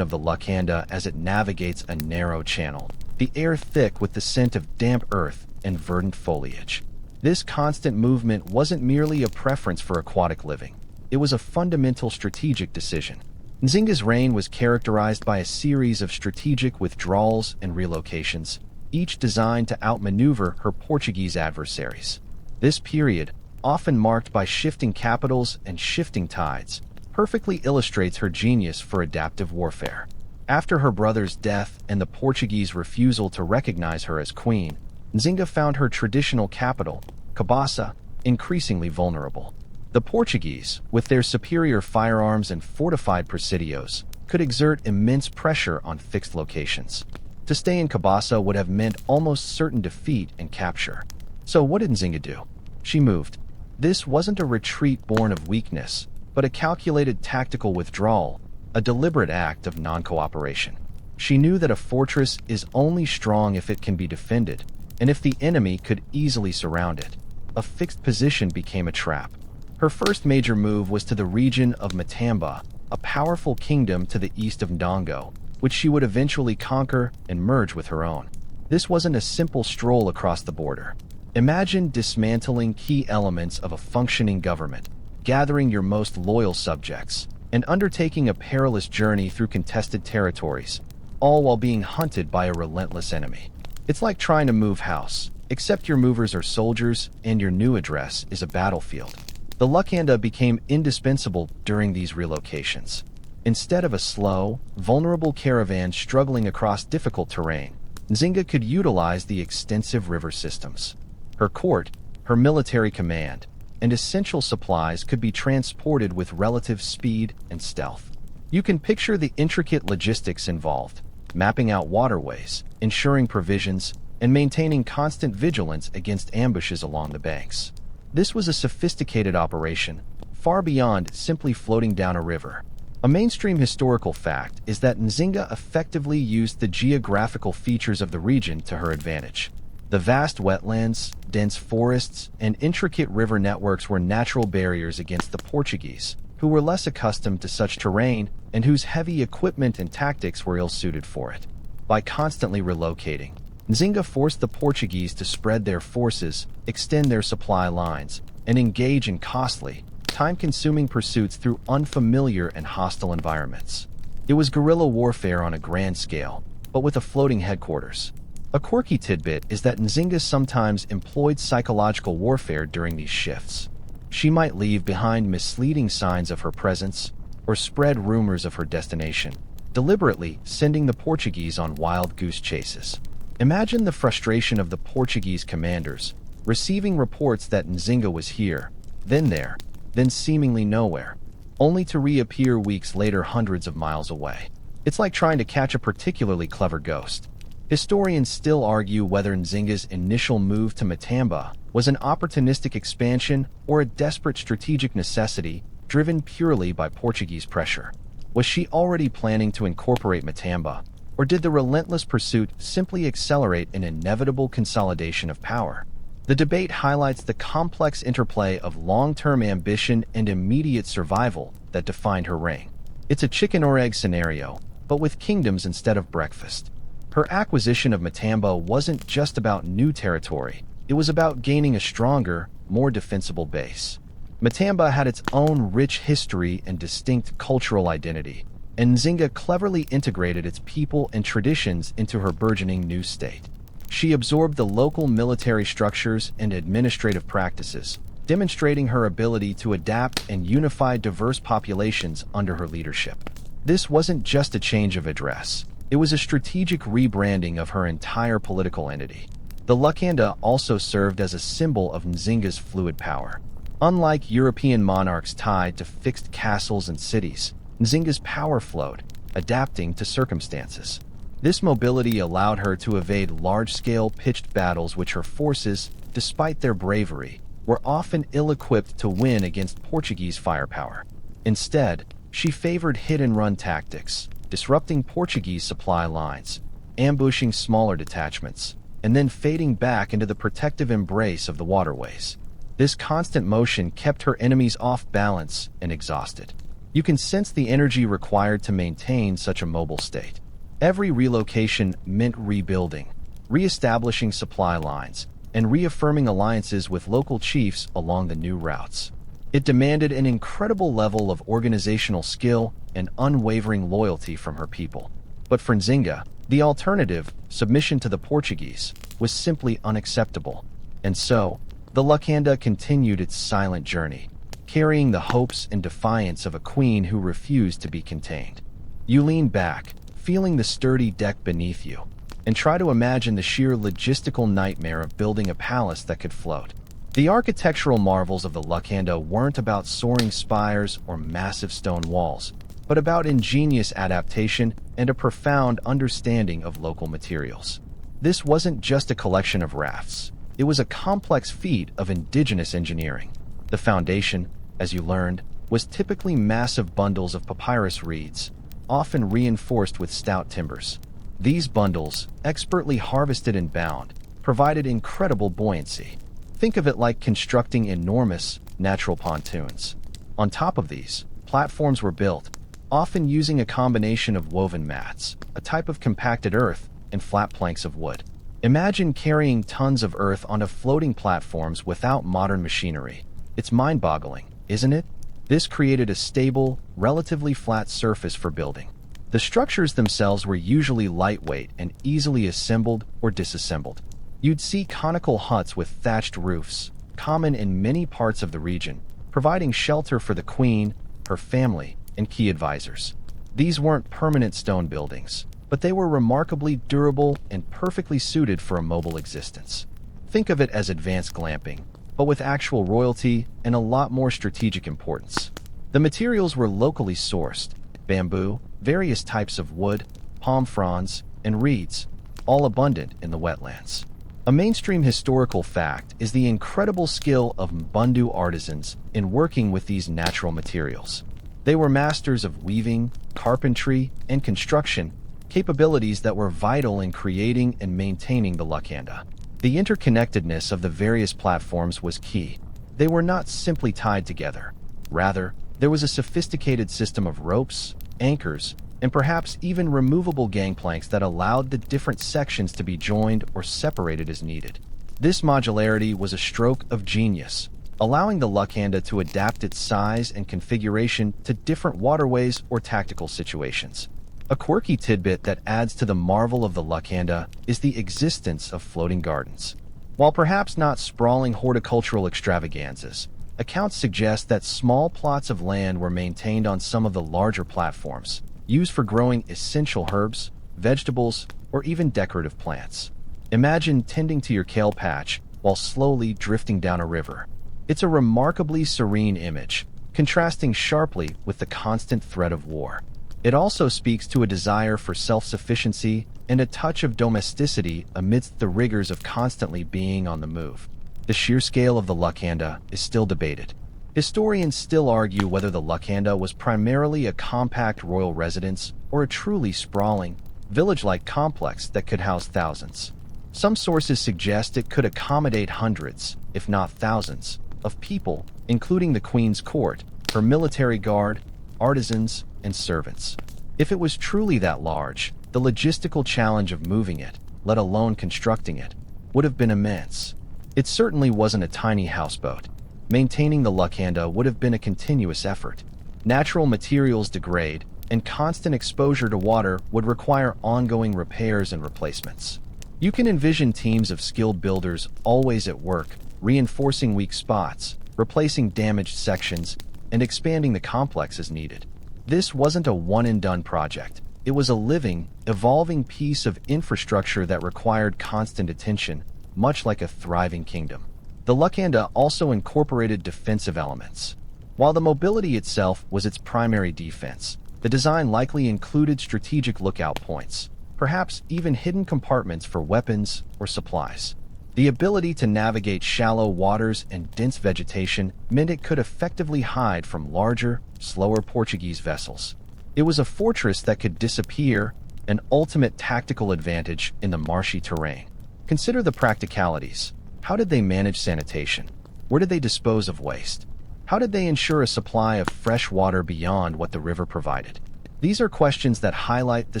of the lacanda as it navigates a narrow channel, the air thick with the scent of damp earth and verdant foliage. This constant movement wasn't merely a preference for aquatic living. It was a fundamental strategic decision. Nzinga's reign was characterized by a series of strategic withdrawals and relocations, each designed to outmaneuver her Portuguese adversaries. This period, often marked by shifting capitals and shifting tides, perfectly illustrates her genius for adaptive warfare. After her brother's death and the Portuguese refusal to recognize her as queen, Nzinga found her traditional capital, Cabaça, increasingly vulnerable. The Portuguese, with their superior firearms and fortified presidios, could exert immense pressure on fixed locations. To stay in Cabaça would have meant almost certain defeat and capture. So what did Nzinga do? She moved. This wasn't a retreat born of weakness, but a calculated tactical withdrawal, a deliberate act of non-cooperation. She knew that a fortress is only strong if it can be defended, and if the enemy could easily surround it. A fixed position became a trap. Her first major move was to the region of Matamba, a powerful kingdom to the east of Ndongo, which she would eventually conquer and merge with her own. This wasn't a simple stroll across the border. Imagine dismantling key elements of a functioning government, gathering your most loyal subjects, and undertaking a perilous journey through contested territories, all while being hunted by a relentless enemy. It's like trying to move house, except your movers are soldiers and your new address is a battlefield. The lacanda became indispensable during these relocations. Instead of a slow, vulnerable caravan struggling across difficult terrain, Nzinga could utilize the extensive river systems. Her court, her military command, and essential supplies could be transported with relative speed and stealth. You can picture the intricate logistics involved, mapping out waterways, ensuring provisions, and maintaining constant vigilance against ambushes along the banks. This was a sophisticated operation, far beyond simply floating down a river. A mainstream historical fact is that Nzinga effectively used the geographical features of the region to her advantage. The vast wetlands, dense forests, and intricate river networks were natural barriers against the Portuguese, who were less accustomed to such terrain and whose heavy equipment and tactics were ill-suited for it. By constantly relocating, Nzinga forced the Portuguese to spread their forces, extend their supply lines, and engage in costly, time-consuming pursuits through unfamiliar and hostile environments. It was guerrilla warfare on a grand scale, but with a floating headquarters. A quirky tidbit is that Nzinga sometimes employed psychological warfare during these shifts. She might leave behind misleading signs of her presence or spread rumors of her destination, deliberately sending the Portuguese on wild goose chases. Imagine the frustration of the Portuguese commanders, receiving reports that Nzinga was here, then there, then seemingly nowhere, only to reappear weeks later hundreds of miles away. It's like trying to catch a particularly clever ghost. Historians still argue whether Nzinga's initial move to Matamba was an opportunistic expansion or a desperate strategic necessity driven purely by Portuguese pressure. Was she already planning to incorporate Matamba, or did the relentless pursuit simply accelerate an inevitable consolidation of power? The debate highlights the complex interplay of long-term ambition and immediate survival that defined her reign. It's a chicken or egg scenario, but with kingdoms instead of breakfast. Her acquisition of Matamba wasn't just about new territory, it was about gaining a stronger, more defensible base. Matamba had its own rich history and distinct cultural identity, and Nzinga cleverly integrated its people and traditions into her burgeoning new state. She absorbed the local military structures and administrative practices, demonstrating her ability to adapt and unify diverse populations under her leadership. This wasn't just a change of address, it was a strategic rebranding of her entire political entity. The lacanda also served as a symbol of Nzinga's fluid power. Unlike European monarchs tied to fixed castles and cities, Nzinga's power flowed, adapting to circumstances. This mobility allowed her to evade large-scale pitched battles which her forces, despite their bravery, were often ill-equipped to win against Portuguese firepower. Instead, she favored hit-and-run tactics, disrupting Portuguese supply lines, ambushing smaller detachments, and then fading back into the protective embrace of the waterways. This constant motion kept her enemies off balance and exhausted. You can sense the energy required to maintain such a mobile state. Every relocation meant rebuilding, re-establishing supply lines, and reaffirming alliances with local chiefs along the new routes. It demanded an incredible level of organizational skill and unwavering loyalty from her people. But for Nzinga, the alternative, submission to the Portuguese, was simply unacceptable. And so, the Lukanda continued its silent journey, carrying the hopes and defiance of a queen who refused to be contained. You lean back, feeling the sturdy deck beneath you, and try to imagine the sheer logistical nightmare of building a palace that could float. The architectural marvels of the Lukanda weren't about soaring spires or massive stone walls, but about ingenious adaptation and a profound understanding of local materials. This wasn't just a collection of rafts. It was a complex feat of indigenous engineering. The foundation, as you learned, was typically massive bundles of papyrus reeds, often reinforced with stout timbers. These bundles, expertly harvested and bound, provided incredible buoyancy. Think of it like constructing enormous, natural pontoons. On top of these, platforms were built, often using a combination of woven mats, a type of compacted earth, and flat planks of wood. Imagine carrying tons of earth onto floating platforms without modern machinery. It's mind-boggling, isn't it? This created a stable, relatively flat surface for building. The structures themselves were usually lightweight and easily assembled or disassembled. You'd see conical huts with thatched roofs, common in many parts of the region, providing shelter for the queen, her family, and key advisors. These weren't permanent stone buildings, but they were remarkably durable and perfectly suited for a mobile existence. Think of it as advanced glamping, but with actual royalty and a lot more strategic importance. The materials were locally sourced: bamboo, various types of wood, palm fronds, and reeds, all abundant in the wetlands. A mainstream historical fact is the incredible skill of Mbundu artisans in working with these natural materials. They were masters of weaving, carpentry, and construction, capabilities that were vital in creating and maintaining the Lukanda. The interconnectedness of the various platforms was key. They were not simply tied together. Rather, there was a sophisticated system of ropes, anchors, and perhaps even removable gangplanks that allowed the different sections to be joined or separated as needed. This modularity was a stroke of genius, allowing the Lukanda to adapt its size and configuration to different waterways or tactical situations. A quirky tidbit that adds to the marvel of the Lukanda is the existence of floating gardens. While perhaps not sprawling horticultural extravaganzas, accounts suggest that small plots of land were maintained on some of the larger platforms, used for growing essential herbs, vegetables, or even decorative plants. Imagine tending to your kale patch while slowly drifting down a river. It's a remarkably serene image, contrasting sharply with the constant threat of war. It also speaks to a desire for self-sufficiency and a touch of domesticity amidst the rigors of constantly being on the move. The sheer scale of the Lukanda is still debated. Historians still argue whether the Lukanda was primarily a compact royal residence or a truly sprawling, village-like complex that could house thousands. Some sources suggest it could accommodate hundreds, if not thousands, of people, including the Queen's court, her military guard, artisans, and servants. If it was truly that large, the logistical challenge of moving it, let alone constructing it, would have been immense. It certainly wasn't a tiny houseboat. Maintaining the Lukanda would have been a continuous effort. Natural materials degrade, and constant exposure to water would require ongoing repairs and replacements. You can envision teams of skilled builders always at work, reinforcing weak spots, replacing damaged sections, and expanding the complex as needed. This wasn't a one-and-done project. It was a living, evolving piece of infrastructure that required constant attention, much like a thriving kingdom. The Lukanda also incorporated defensive elements. While the mobility itself was its primary defense, the design likely included strategic lookout points, perhaps even hidden compartments for weapons or supplies. The ability to navigate shallow waters and dense vegetation meant it could effectively hide from larger, slower Portuguese vessels. It was a fortress that could disappear, an ultimate tactical advantage in the marshy terrain. Consider the practicalities. How did they manage sanitation? Where did they dispose of waste? How did they ensure a supply of fresh water beyond what the river provided? These are questions that highlight the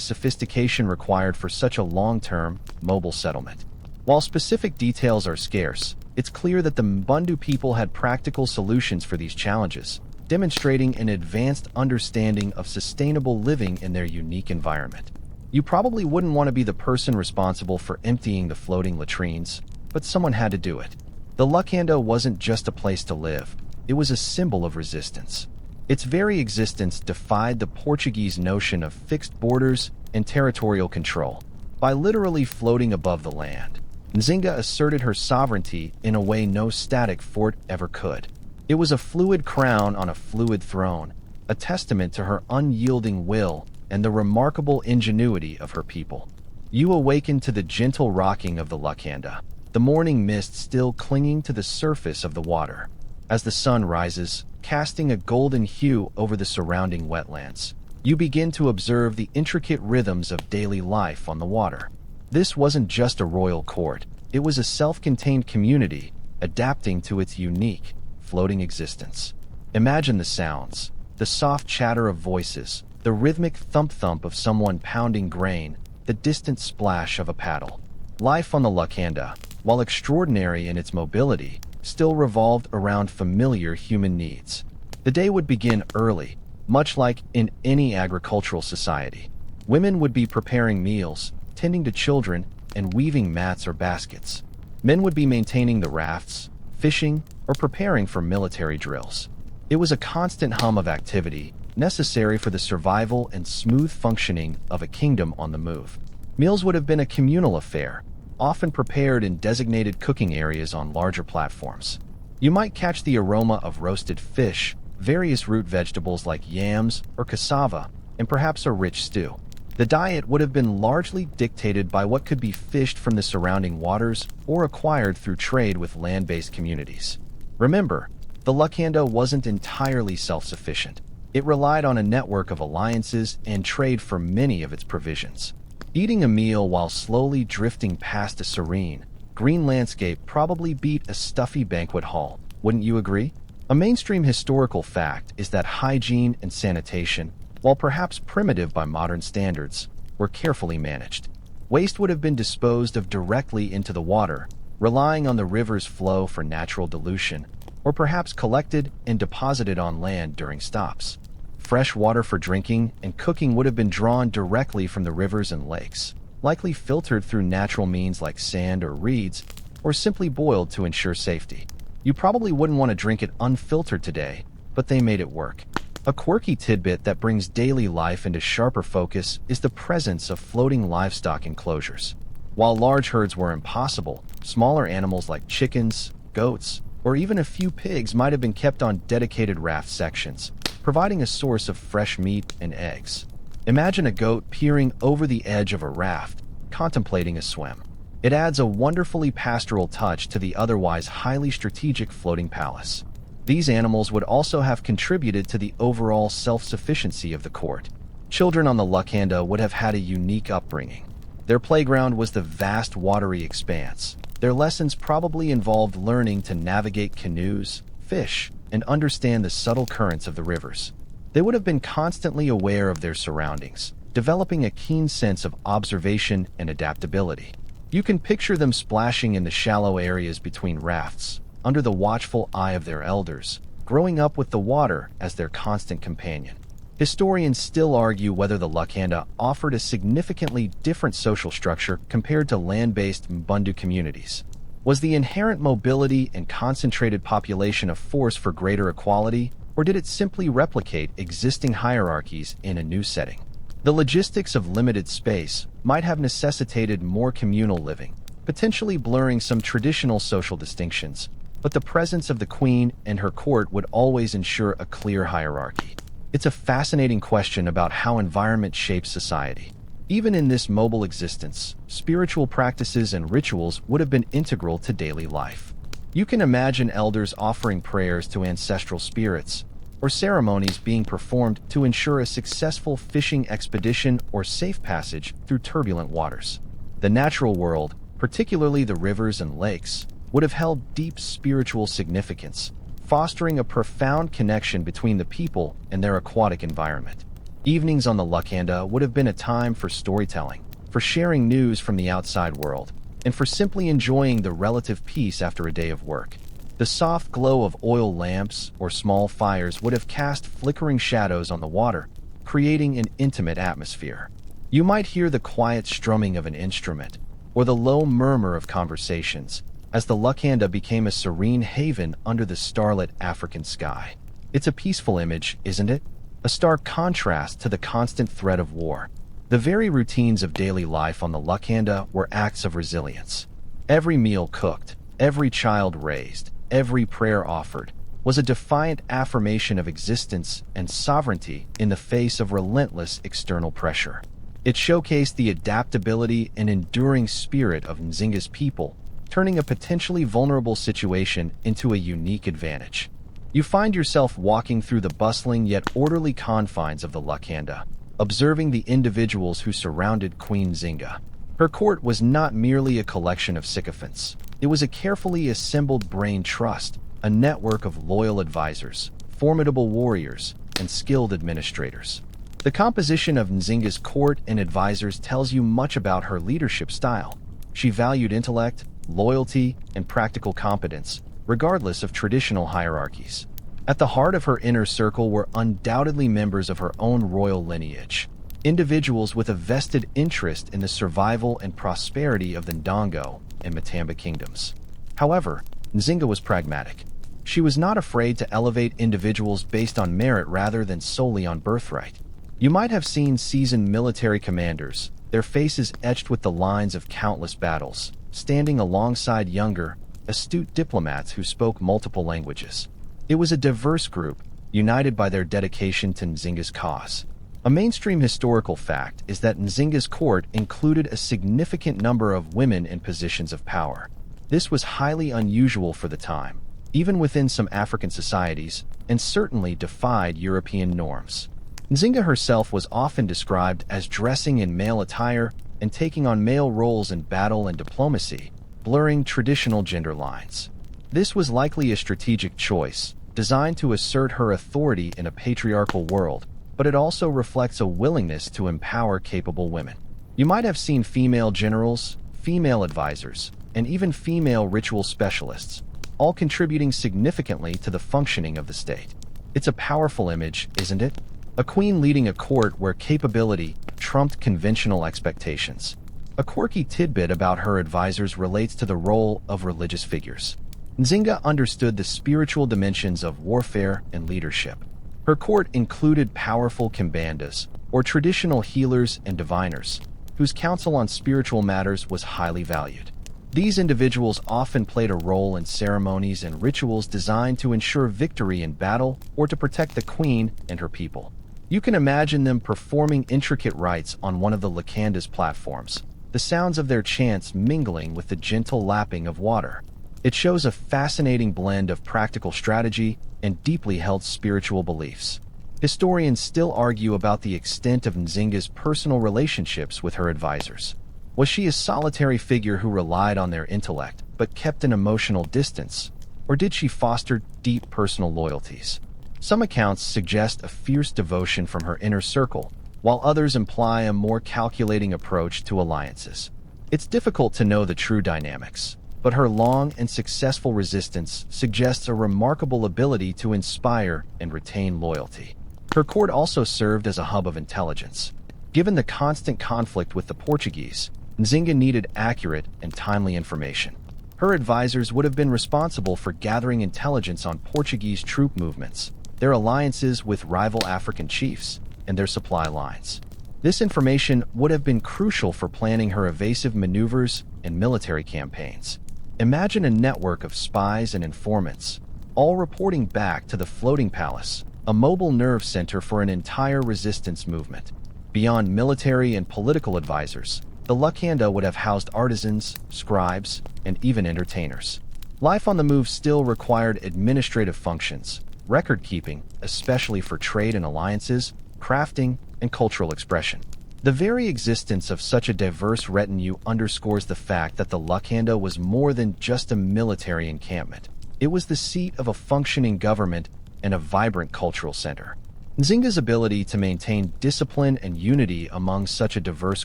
sophistication required for such a long-term, mobile settlement. While specific details are scarce, it's clear that the Mbundu people had practical solutions for these challenges, demonstrating an advanced understanding of sustainable living in their unique environment. You probably wouldn't want to be the person responsible for emptying the floating latrines, but someone had to do it. The Lukanda wasn't just a place to live, it was a symbol of resistance. Its very existence defied the Portuguese notion of fixed borders and territorial control. By literally floating above the land, Nzinga asserted her sovereignty in a way no static fort ever could. It was a fluid crown on a fluid throne, a testament to her unyielding will and the remarkable ingenuity of her people. You awakened to the gentle rocking of the Lukanda, the morning mist still clinging to the surface of the water. As the sun rises, casting a golden hue over the surrounding wetlands, you begin to observe the intricate rhythms of daily life on the water. This wasn't just a royal court, it was a self-contained community adapting to its unique, floating existence. Imagine the sounds, the soft chatter of voices, the rhythmic thump-thump of someone pounding grain, the distant splash of a paddle. Life on the Lukanda, while extraordinary in its mobility, still revolved around familiar human needs. The day would begin early, much like in any agricultural society. Women would be preparing meals, tending to children, and weaving mats or baskets. Men would be maintaining the rafts, fishing, or preparing for military drills. It was a constant hum of activity, necessary for the survival and smooth functioning of a kingdom on the move. Meals would have been a communal affair, often prepared in designated cooking areas on larger platforms. You might catch the aroma of roasted fish, various root vegetables like yams or cassava, and perhaps a rich stew. The diet would have been largely dictated by what could be fished from the surrounding waters or acquired through trade with land-based communities. Remember, the Lukanda wasn't entirely self-sufficient. It relied on a network of alliances and trade for many of its provisions. Eating a meal while slowly drifting past a serene, green landscape probably beat a stuffy banquet hall, wouldn't you agree? A mainstream historical fact is that hygiene and sanitation, while perhaps primitive by modern standards, were carefully managed. Waste would have been disposed of directly into the water, relying on the river's flow for natural dilution, or perhaps collected and deposited on land during stops. Fresh water for drinking and cooking would have been drawn directly from the rivers and lakes, likely filtered through natural means like sand or reeds, or simply boiled to ensure safety. You probably wouldn't want to drink it unfiltered today, but they made it work. A quirky tidbit that brings daily life into sharper focus is the presence of floating livestock enclosures. While large herds were impossible, smaller animals like chickens, goats, or even a few pigs might have been kept on dedicated raft sections, providing a source of fresh meat and eggs. Imagine a goat peering over the edge of a raft, contemplating a swim. It adds a wonderfully pastoral touch to the otherwise highly strategic floating palace. These animals would also have contributed to the overall self-sufficiency of the court. Children on the Lukanda would have had a unique upbringing. Their playground was the vast watery expanse. Their lessons probably involved learning to navigate canoes, fish, and understand the subtle currents of the rivers. They would have been constantly aware of their surroundings, developing a keen sense of observation and adaptability. You can picture them splashing in the shallow areas between rafts, under the watchful eye of their elders, growing up with the water as their constant companion. Historians still argue whether the Lukanda offered a significantly different social structure compared to land-based Mbundu communities. Was the inherent mobility and concentrated population a force for greater equality, or did it simply replicate existing hierarchies in a new setting? The logistics of limited space might have necessitated more communal living, potentially blurring some traditional social distinctions, but the presence of the queen and her court would always ensure a clear hierarchy. It's a fascinating question about how environment shapes society. Even in this mobile existence, spiritual practices and rituals would have been integral to daily life. You can imagine elders offering prayers to ancestral spirits, or ceremonies being performed to ensure a successful fishing expedition or safe passage through turbulent waters. The natural world, particularly the rivers and lakes, would have held deep spiritual significance, fostering a profound connection between the people and their aquatic environment. Evenings on the Lacanda would have been a time for storytelling, for sharing news from the outside world, and for simply enjoying the relative peace after a day of work. The soft glow of oil lamps or small fires would have cast flickering shadows on the water, creating an intimate atmosphere. You might hear the quiet strumming of an instrument, or the low murmur of conversations, as the Lacanda became a serene haven under the starlit African sky. It's a peaceful image, isn't it? A stark contrast to the constant threat of war. The very routines of daily life on the Lacanda were acts of resilience. Every meal cooked, every child raised, every prayer offered, was a defiant affirmation of existence and sovereignty in the face of relentless external pressure. It showcased the adaptability and enduring spirit of Nzinga's people, turning a potentially vulnerable situation into a unique advantage. You find yourself walking through the bustling yet orderly confines of the Lacanda, observing the individuals who surrounded Queen Nzinga. Her court was not merely a collection of sycophants. It was a carefully assembled brain trust, a network of loyal advisors, formidable warriors, and skilled administrators. The composition of Nzinga's court and advisors tells you much about her leadership style. She valued intellect, loyalty, and practical competence, regardless of traditional hierarchies. At the heart of her inner circle were undoubtedly members of her own royal lineage, individuals with a vested interest in the survival and prosperity of the Ndongo and Matamba kingdoms. However, Nzinga was pragmatic. She was not afraid to elevate individuals based on merit rather than solely on birthright. You might have seen seasoned military commanders, their faces etched with the lines of countless battles, standing alongside younger, astute diplomats who spoke multiple languages. It was a diverse group, united by their dedication to Nzinga's cause. A mainstream historical fact is that Nzinga's court included a significant number of women in positions of power. This was highly unusual for the time, even within some African societies, and certainly defied European norms. Nzinga herself was often described as dressing in male attire and taking on male roles in battle and diplomacy, blurring traditional gender lines. This was likely a strategic choice, designed to assert her authority in a patriarchal world, but it also reflects a willingness to empower capable women. You might have seen female generals, female advisors, and even female ritual specialists, all contributing significantly to the functioning of the state. It's a powerful image, isn't it? A queen leading a court where capability trumped conventional expectations. A quirky tidbit about her advisors relates to the role of religious figures. Nzinga understood the spiritual dimensions of warfare and leadership. Her court included powerful Kimbandas, or traditional healers and diviners, whose counsel on spiritual matters was highly valued. These individuals often played a role in ceremonies and rituals designed to ensure victory in battle or to protect the queen and her people. You can imagine them performing intricate rites on one of the Lacanda's platforms, the sounds of their chants mingling with the gentle lapping of water. It shows a fascinating blend of practical strategy and deeply held spiritual beliefs. Historians still argue about the extent of Nzinga's personal relationships with her advisors. Was she a solitary figure who relied on their intellect but kept an emotional distance, or did she foster deep personal loyalties? Some accounts suggest a fierce devotion from her inner circle, while others imply a more calculating approach to alliances. It's difficult to know the true dynamics, but her long and successful resistance suggests a remarkable ability to inspire and retain loyalty. Her court also served as a hub of intelligence. Given the constant conflict with the Portuguese, Nzinga needed accurate and timely information. Her advisors would have been responsible for gathering intelligence on Portuguese troop movements, their alliances with rival African chiefs, and their supply lines. This information would have been crucial for planning her evasive maneuvers and military campaigns. Imagine a network of spies and informants, all reporting back to the floating palace, a mobile nerve center for an entire resistance movement. Beyond military and political advisors, the Lacanda would have housed artisans, scribes, and even entertainers. Life on the move still required administrative functions, record-keeping, especially for trade and alliances, crafting, and cultural expression. The very existence of such a diverse retinue underscores the fact that the Lukanda was more than just a military encampment. It was the seat of a functioning government and a vibrant cultural center. Nzinga's ability to maintain discipline and unity among such a diverse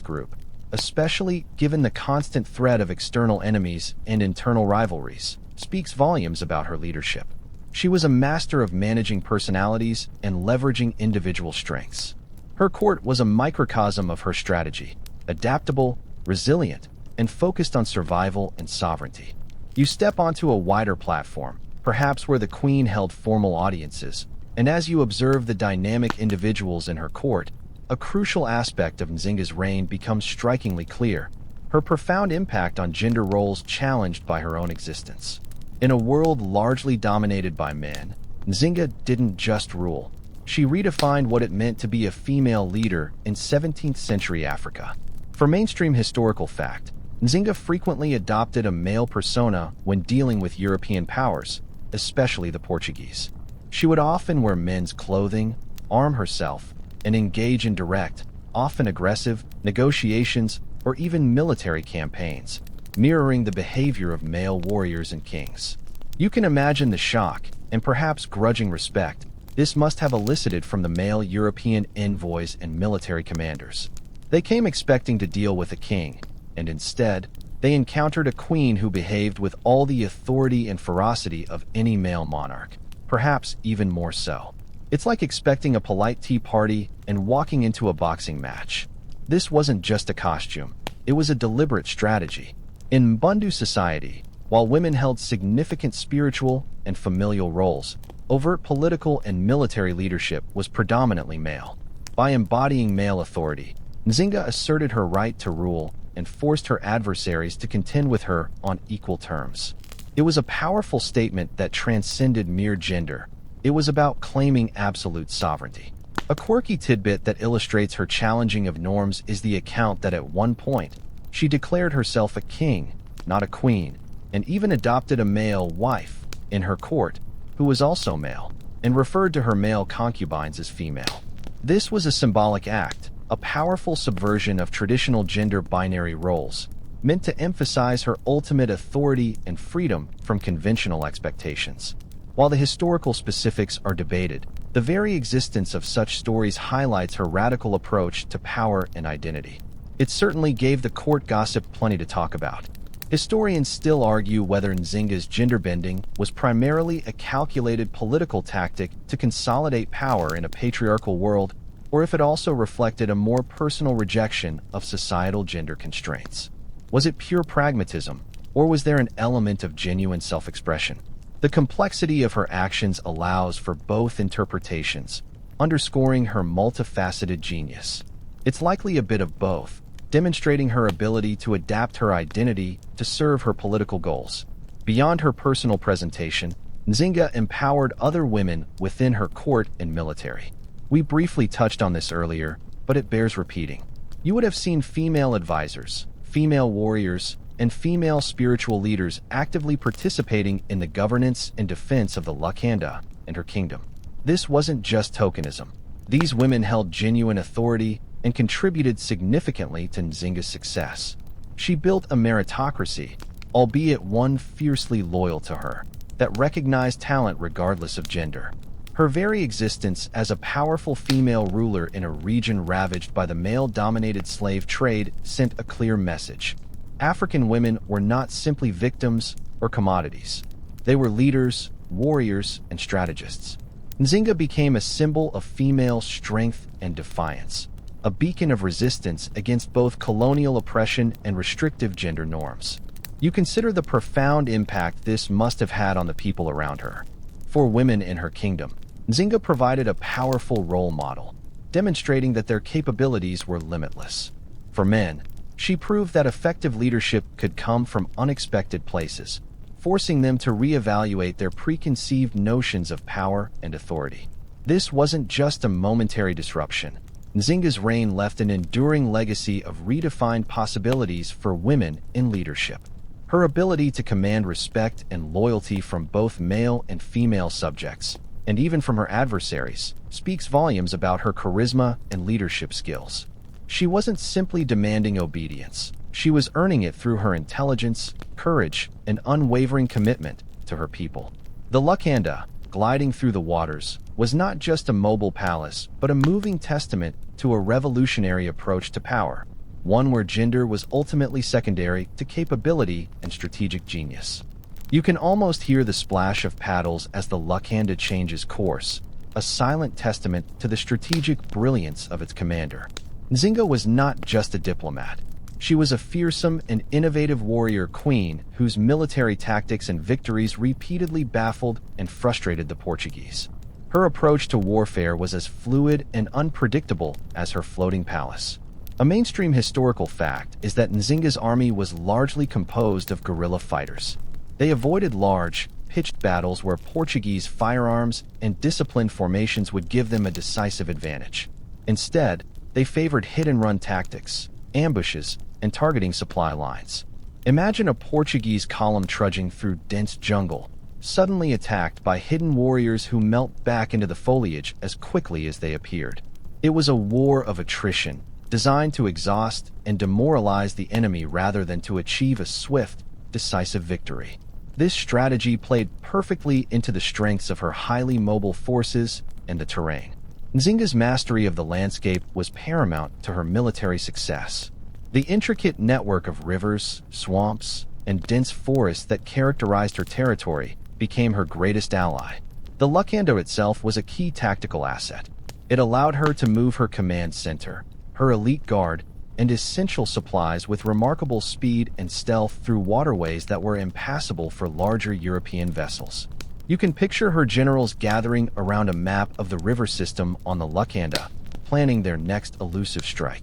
group, especially given the constant threat of external enemies and internal rivalries, speaks volumes about her leadership. She was a master of managing personalities and leveraging individual strengths. Her court was a microcosm of her strategy, adaptable, resilient, and focused on survival and sovereignty. You step onto a wider platform, perhaps where the queen held formal audiences, and as you observe the dynamic individuals in her court, a crucial aspect of Nzinga's reign becomes strikingly clear: her profound impact on gender roles challenged by her own existence. In a world largely dominated by men, Nzinga didn't just rule. She redefined what it meant to be a female leader in 17th century Africa. For mainstream historical fact, Nzinga frequently adopted a male persona when dealing with European powers, especially the Portuguese. She would often wear men's clothing, arm herself, and engage in direct, often aggressive, negotiations or even military campaigns, mirroring the behavior of male warriors and kings. You can imagine the shock, and perhaps grudging respect, this must have elicited from the male European envoys and military commanders. They came expecting to deal with a king, and instead, they encountered a queen who behaved with all the authority and ferocity of any male monarch, perhaps even more so. It's like expecting a polite tea party and walking into a boxing match. This wasn't just a costume, it was a deliberate strategy. In Mbundu society, while women held significant spiritual and familial roles, overt political and military leadership was predominantly male. By embodying male authority, Nzinga asserted her right to rule and forced her adversaries to contend with her on equal terms. It was a powerful statement that transcended mere gender. It was about claiming absolute sovereignty. A quirky tidbit that illustrates her challenging of norms is the account that at one point, she declared herself a king, not a queen, and even adopted a male wife in her court, who was also male, and referred to her male concubines as female. This was a symbolic act, a powerful subversion of traditional gender binary roles, meant to emphasize her ultimate authority and freedom from conventional expectations. While the historical specifics are debated, the very existence of such stories highlights her radical approach to power and identity. It certainly gave the court gossip plenty to talk about. Historians still argue whether Nzinga's gender bending was primarily a calculated political tactic to consolidate power in a patriarchal world, or if it also reflected a more personal rejection of societal gender constraints. Was it pure pragmatism, or was there an element of genuine self-expression? The complexity of her actions allows for both interpretations, underscoring her multifaceted genius. It's likely a bit of both, demonstrating her ability to adapt her identity to serve her political goals. Beyond her personal presentation, Nzinga empowered other women within her court and military. We briefly touched on this earlier, but it bears repeating. You would have seen female advisors, female warriors, and female spiritual leaders actively participating in the governance and defense of the Lukanda and her kingdom. This wasn't just tokenism. These women held genuine authority and contributed significantly to Nzinga's success. She built a meritocracy, albeit one fiercely loyal to her, that recognized talent regardless of gender. Her very existence as a powerful female ruler in a region ravaged by the male-dominated slave trade sent a clear message. African women were not simply victims or commodities. They were leaders, warriors, and strategists. Nzinga became a symbol of female strength and defiance, a beacon of resistance against both colonial oppression and restrictive gender norms. You consider the profound impact this must have had on the people around her. For women in her kingdom, Nzinga provided a powerful role model, demonstrating that their capabilities were limitless. For men, she proved that effective leadership could come from unexpected places, forcing them to reevaluate their preconceived notions of power and authority. This wasn't just a momentary disruption. Nzinga's reign left an enduring legacy of redefined possibilities for women in leadership. Her ability to command respect and loyalty from both male and female subjects, and even from her adversaries, speaks volumes about her charisma and leadership skills. She wasn't simply demanding obedience. She was earning it through her intelligence, courage, and unwavering commitment to her people. The Lukanda, gliding through the waters, was not just a mobile palace, but a moving testament to a revolutionary approach to power, one where gender was ultimately secondary to capability and strategic genius. You can almost hear the splash of paddles as the Lukanda changes course, a silent testament to the strategic brilliance of its commander. Nzinga was not just a diplomat. She was a fearsome and innovative warrior queen whose military tactics and victories repeatedly baffled and frustrated the Portuguese. Her approach to warfare was as fluid and unpredictable as her floating palace. A mainstream historical fact is that Nzinga's army was largely composed of guerrilla fighters. They avoided large, pitched battles where Portuguese firearms and disciplined formations would give them a decisive advantage. Instead, they favored hit-and-run tactics, ambushes, and targeting supply lines. Imagine a Portuguese column trudging through dense jungle, suddenly attacked by hidden warriors who melt back into the foliage as quickly as they appeared. It was a war of attrition, designed to exhaust and demoralize the enemy rather than to achieve a swift, decisive victory. This strategy played perfectly into the strengths of her highly mobile forces and the terrain. Nzinga's mastery of the landscape was paramount to her military success. The intricate network of rivers, swamps, and dense forests that characterized her territory became her greatest ally. The Lukanda itself was a key tactical asset. It allowed her to move her command center, her elite guard, and essential supplies with remarkable speed and stealth through waterways that were impassable for larger European vessels. You can picture her generals gathering around a map of the river system on the Lukanda, planning their next elusive strike.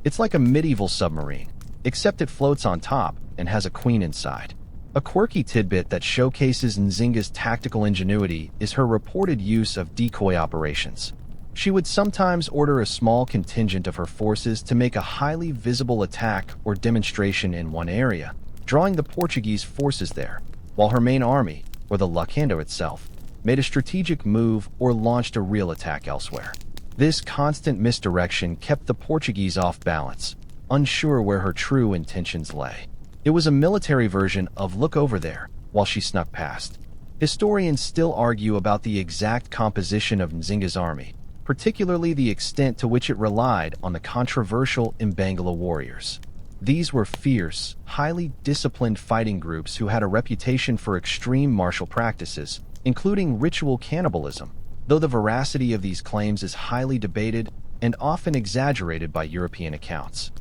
It's like a medieval submarine, except it floats on top and has a queen inside. A quirky tidbit that showcases Nzinga's tactical ingenuity is her reported use of decoy operations. She would sometimes order a small contingent of her forces to make a highly visible attack or demonstration in one area, drawing the Portuguese forces there, while her main army, or the Lukanda itself, made a strategic move or launched a real attack elsewhere. This constant misdirection kept the Portuguese off balance, unsure where her true intentions lay. It was a military version of "look over there" while she snuck past. Historians still argue about the exact composition of Nzinga's army, particularly the extent to which it relied on the controversial Mbangala warriors. These were fierce, highly disciplined fighting groups who had a reputation for extreme martial practices, including ritual cannibalism, though the veracity of these claims is highly debated and often exaggerated by European accounts.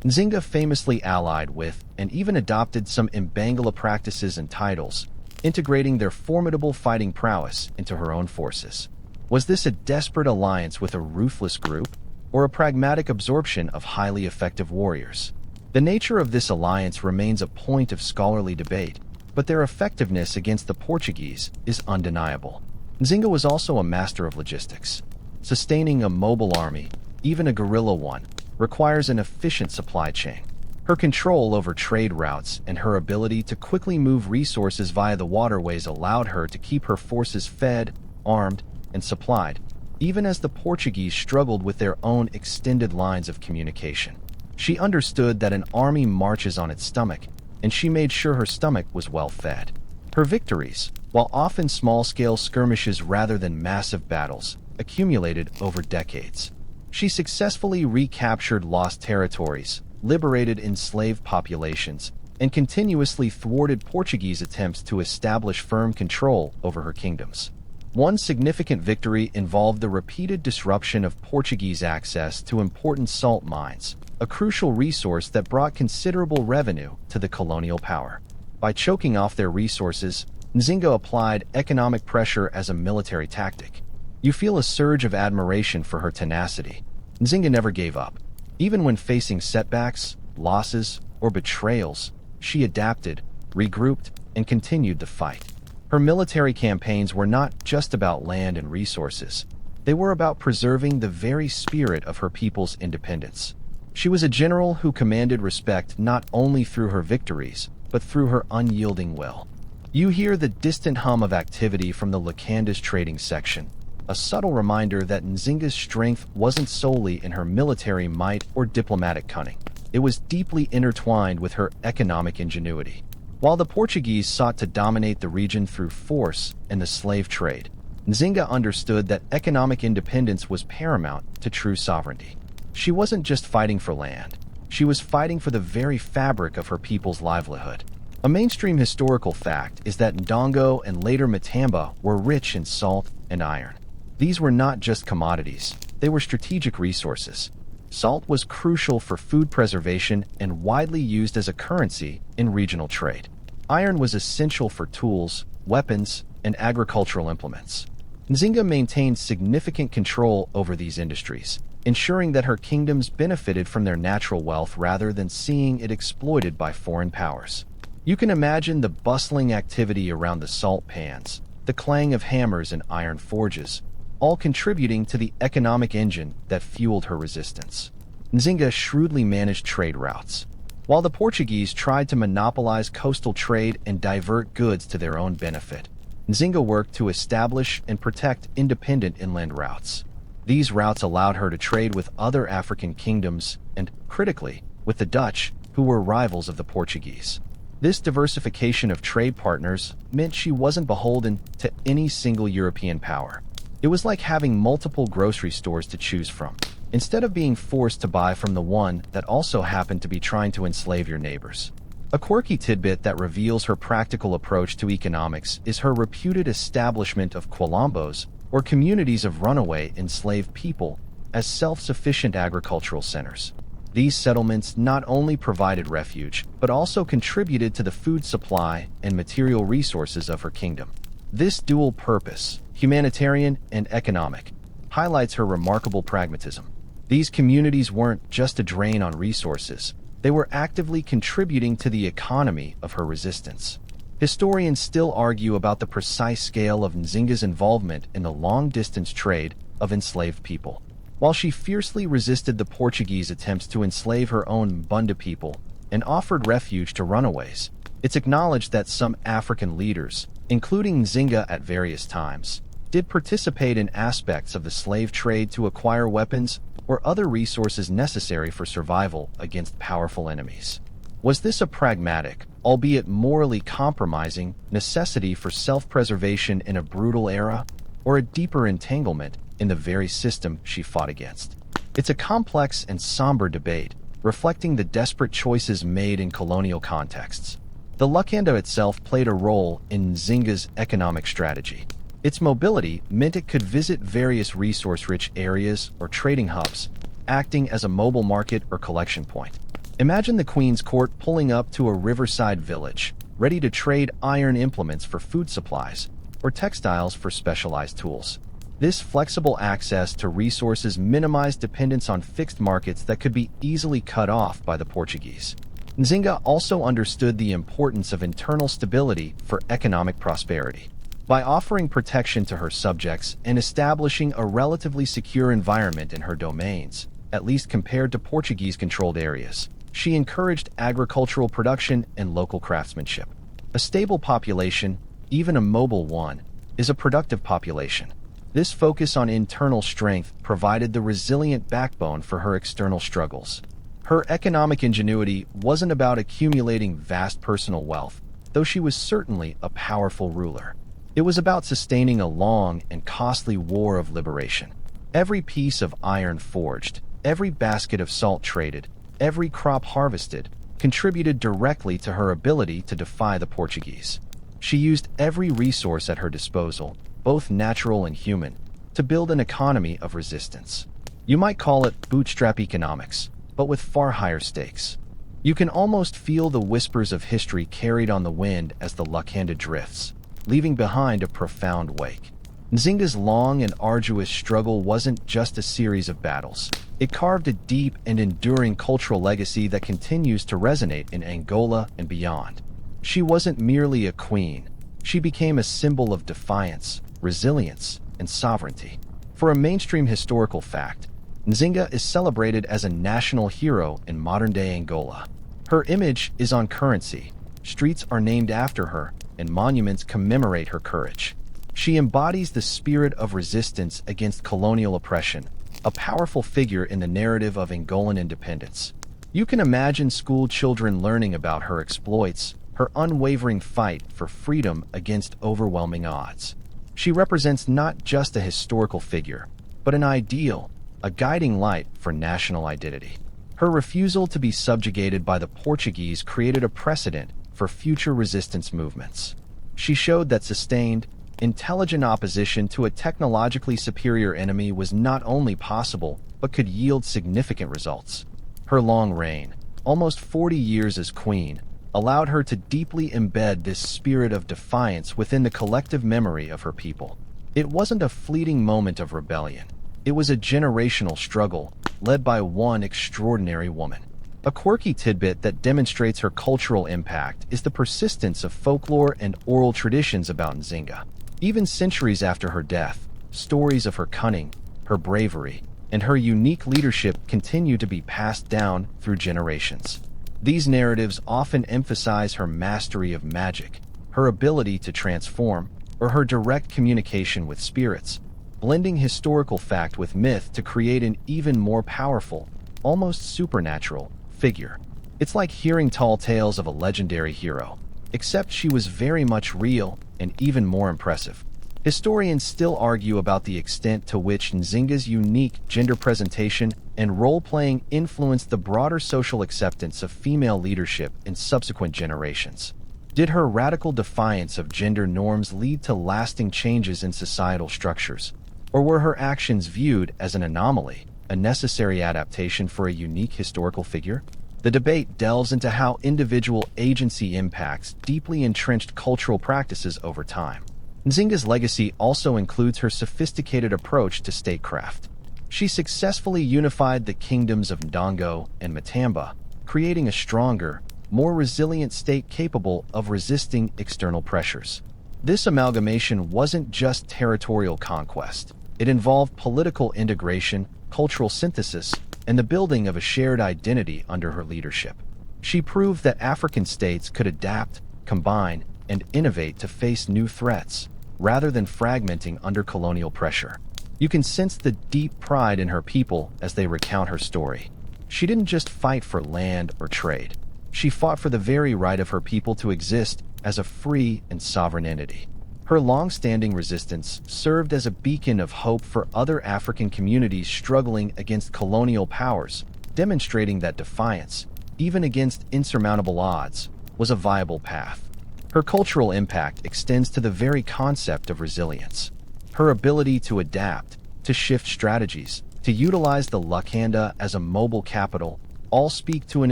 Nzinga famously allied with and even adopted some Mbangala practices and titles, integrating their formidable fighting prowess into her own forces. Was this a desperate alliance with a ruthless group, or a pragmatic absorption of highly effective warriors? The nature of this alliance remains a point of scholarly debate, but their effectiveness against the Portuguese is undeniable. Nzinga was also a master of logistics. Sustaining a mobile army, even a guerrilla one, requires an efficient supply chain. Her control over trade routes and her ability to quickly move resources via the waterways allowed her to keep her forces fed, armed, and supplied, even as the Portuguese struggled with their own extended lines of communication. She understood that an army marches on its stomach, and she made sure her stomach was well fed. Her victories, while often small-scale skirmishes rather than massive battles, accumulated over decades. She successfully recaptured lost territories, liberated enslaved populations, and continuously thwarted Portuguese attempts to establish firm control over her kingdoms. One significant victory involved the repeated disruption of Portuguese access to important salt mines, a crucial resource that brought considerable revenue to the colonial power. By choking off their resources, Nzinga applied economic pressure as a military tactic. You feel a surge of admiration for her tenacity. Nzinga never gave up. Even when facing setbacks, losses, or betrayals, she adapted, regrouped, and continued the fight. Her military campaigns were not just about land and resources. They were about preserving the very spirit of her people's independence. She was a general who commanded respect not only through her victories, but through her unyielding will. You hear the distant hum of activity from the Lukanda's trading section, a subtle reminder that Nzinga's strength wasn't solely in her military might or diplomatic cunning. It was deeply intertwined with her economic ingenuity. While the Portuguese sought to dominate the region through force and the slave trade, Nzinga understood that economic independence was paramount to true sovereignty. She wasn't just fighting for land. She was fighting for the very fabric of her people's livelihood. A mainstream historical fact is that Ndongo and later Matamba were rich in salt and iron. These were not just commodities, they were strategic resources. Salt was crucial for food preservation and widely used as a currency in regional trade. Iron was essential for tools, weapons, and agricultural implements. Nzinga maintained significant control over these industries, ensuring that her kingdoms benefited from their natural wealth rather than seeing it exploited by foreign powers. You can imagine the bustling activity around the salt pans, the clang of hammers and iron forges, all contributing to the economic engine that fueled her resistance. Nzinga shrewdly managed trade routes. While the Portuguese tried to monopolize coastal trade and divert goods to their own benefit, Nzinga worked to establish and protect independent inland routes. These routes allowed her to trade with other African kingdoms and, critically, with the Dutch, who were rivals of the Portuguese. This diversification of trade partners meant she wasn't beholden to any single European power. It was like having multiple grocery stores to choose from, instead of being forced to buy from the one that also happened to be trying to enslave your neighbors. A quirky tidbit that reveals her practical approach to economics is her reputed establishment of quilombos, or communities of runaway enslaved people, as self-sufficient agricultural centers. These settlements not only provided refuge, but also contributed to the food supply and material resources of her kingdom. This dual purpose, humanitarian and economic, highlights her remarkable pragmatism. These communities weren't just a drain on resources, they were actively contributing to the economy of her resistance. Historians still argue about the precise scale of Nzinga's involvement in the long-distance trade of enslaved people. While she fiercely resisted the Portuguese attempts to enslave her own Mbunda people and offered refuge to runaways, it's acknowledged that some African leaders, including Nzinga at various times, did participate in aspects of the slave trade to acquire weapons or other resources necessary for survival against powerful enemies. Was this a pragmatic, albeit morally compromising, necessity for self-preservation in a brutal era, or a deeper entanglement in the very system she fought against? It's a complex and somber debate, reflecting the desperate choices made in colonial contexts. The Lukanda itself played a role in Nzinga's economic strategy. Its mobility meant it could visit various resource-rich areas or trading hubs, acting as a mobile market or collection point. Imagine the Queen's Court pulling up to a riverside village, ready to trade iron implements for food supplies, or textiles for specialized tools. This flexible access to resources minimized dependence on fixed markets that could be easily cut off by the Portuguese. Nzinga also understood the importance of internal stability for economic prosperity. By offering protection to her subjects and establishing a relatively secure environment in her domains, at least compared to Portuguese-controlled areas, she encouraged agricultural production and local craftsmanship. A stable population, even a mobile one, is a productive population. This focus on internal strength provided the resilient backbone for her external struggles. Her economic ingenuity wasn't about accumulating vast personal wealth, though she was certainly a powerful ruler. It was about sustaining a long and costly war of liberation. Every piece of iron forged, every basket of salt traded, every crop harvested, contributed directly to her ability to defy the Portuguese. She used every resource at her disposal, both natural and human, to build an economy of resistance. You might call it bootstrap economics, but with far higher stakes. You can almost feel the whispers of history carried on the wind as the Lukanda drifts, leaving behind a profound wake. Nzinga's long and arduous struggle wasn't just a series of battles. It carved a deep and enduring cultural legacy that continues to resonate in Angola and beyond. She wasn't merely a queen. She became a symbol of defiance, resilience, and sovereignty. For a mainstream historical fact, Nzinga is celebrated as a national hero in modern-day Angola. Her image is on currency, streets are named after her, and monuments commemorate her courage. She embodies the spirit of resistance against colonial oppression, a powerful figure in the narrative of Angolan independence. You can imagine school children learning about her exploits, her unwavering fight for freedom against overwhelming odds. She represents not just a historical figure, but an ideal, a guiding light for national identity. Her refusal to be subjugated by the Portuguese created a precedent for future resistance movements. She showed that sustained, intelligent opposition to a technologically superior enemy was not only possible, but could yield significant results. Her long reign, almost 40 years as queen, allowed her to deeply embed this spirit of defiance within the collective memory of her people. It wasn't a fleeting moment of rebellion. It was a generational struggle, led by one extraordinary woman. A quirky tidbit that demonstrates her cultural impact is the persistence of folklore and oral traditions about Nzinga. Even centuries after her death, stories of her cunning, her bravery, and her unique leadership continue to be passed down through generations. These narratives often emphasize her mastery of magic, her ability to transform, or her direct communication with spirits, blending historical fact with myth to create an even more powerful, almost supernatural, figure. It's like hearing tall tales of a legendary hero, except she was very much real and even more impressive. Historians still argue about the extent to which Nzinga's unique gender presentation and role-playing influenced the broader social acceptance of female leadership in subsequent generations. Did her radical defiance of gender norms lead to lasting changes in societal structures? Or were her actions viewed as an anomaly, a necessary adaptation for a unique historical figure? The debate delves into how individual agency impacts deeply entrenched cultural practices over time. Nzinga's legacy also includes her sophisticated approach to statecraft. She successfully unified the kingdoms of Ndongo and Matamba, creating a stronger, more resilient state capable of resisting external pressures. This amalgamation wasn't just territorial conquest. It involved political integration, cultural synthesis, and the building of a shared identity under her leadership. She proved that African states could adapt, combine, and innovate to face new threats, rather than fragmenting under colonial pressure. You can sense the deep pride in her people as they recount her story. She didn't just fight for land or trade. She fought for the very right of her people to exist as a free and sovereign entity. Her long-standing resistance served as a beacon of hope for other African communities struggling against colonial powers, demonstrating that defiance, even against insurmountable odds, was a viable path. Her cultural impact extends to the very concept of resilience. Her ability to adapt, to shift strategies, to utilize the Lukanda as a mobile capital, all speak to an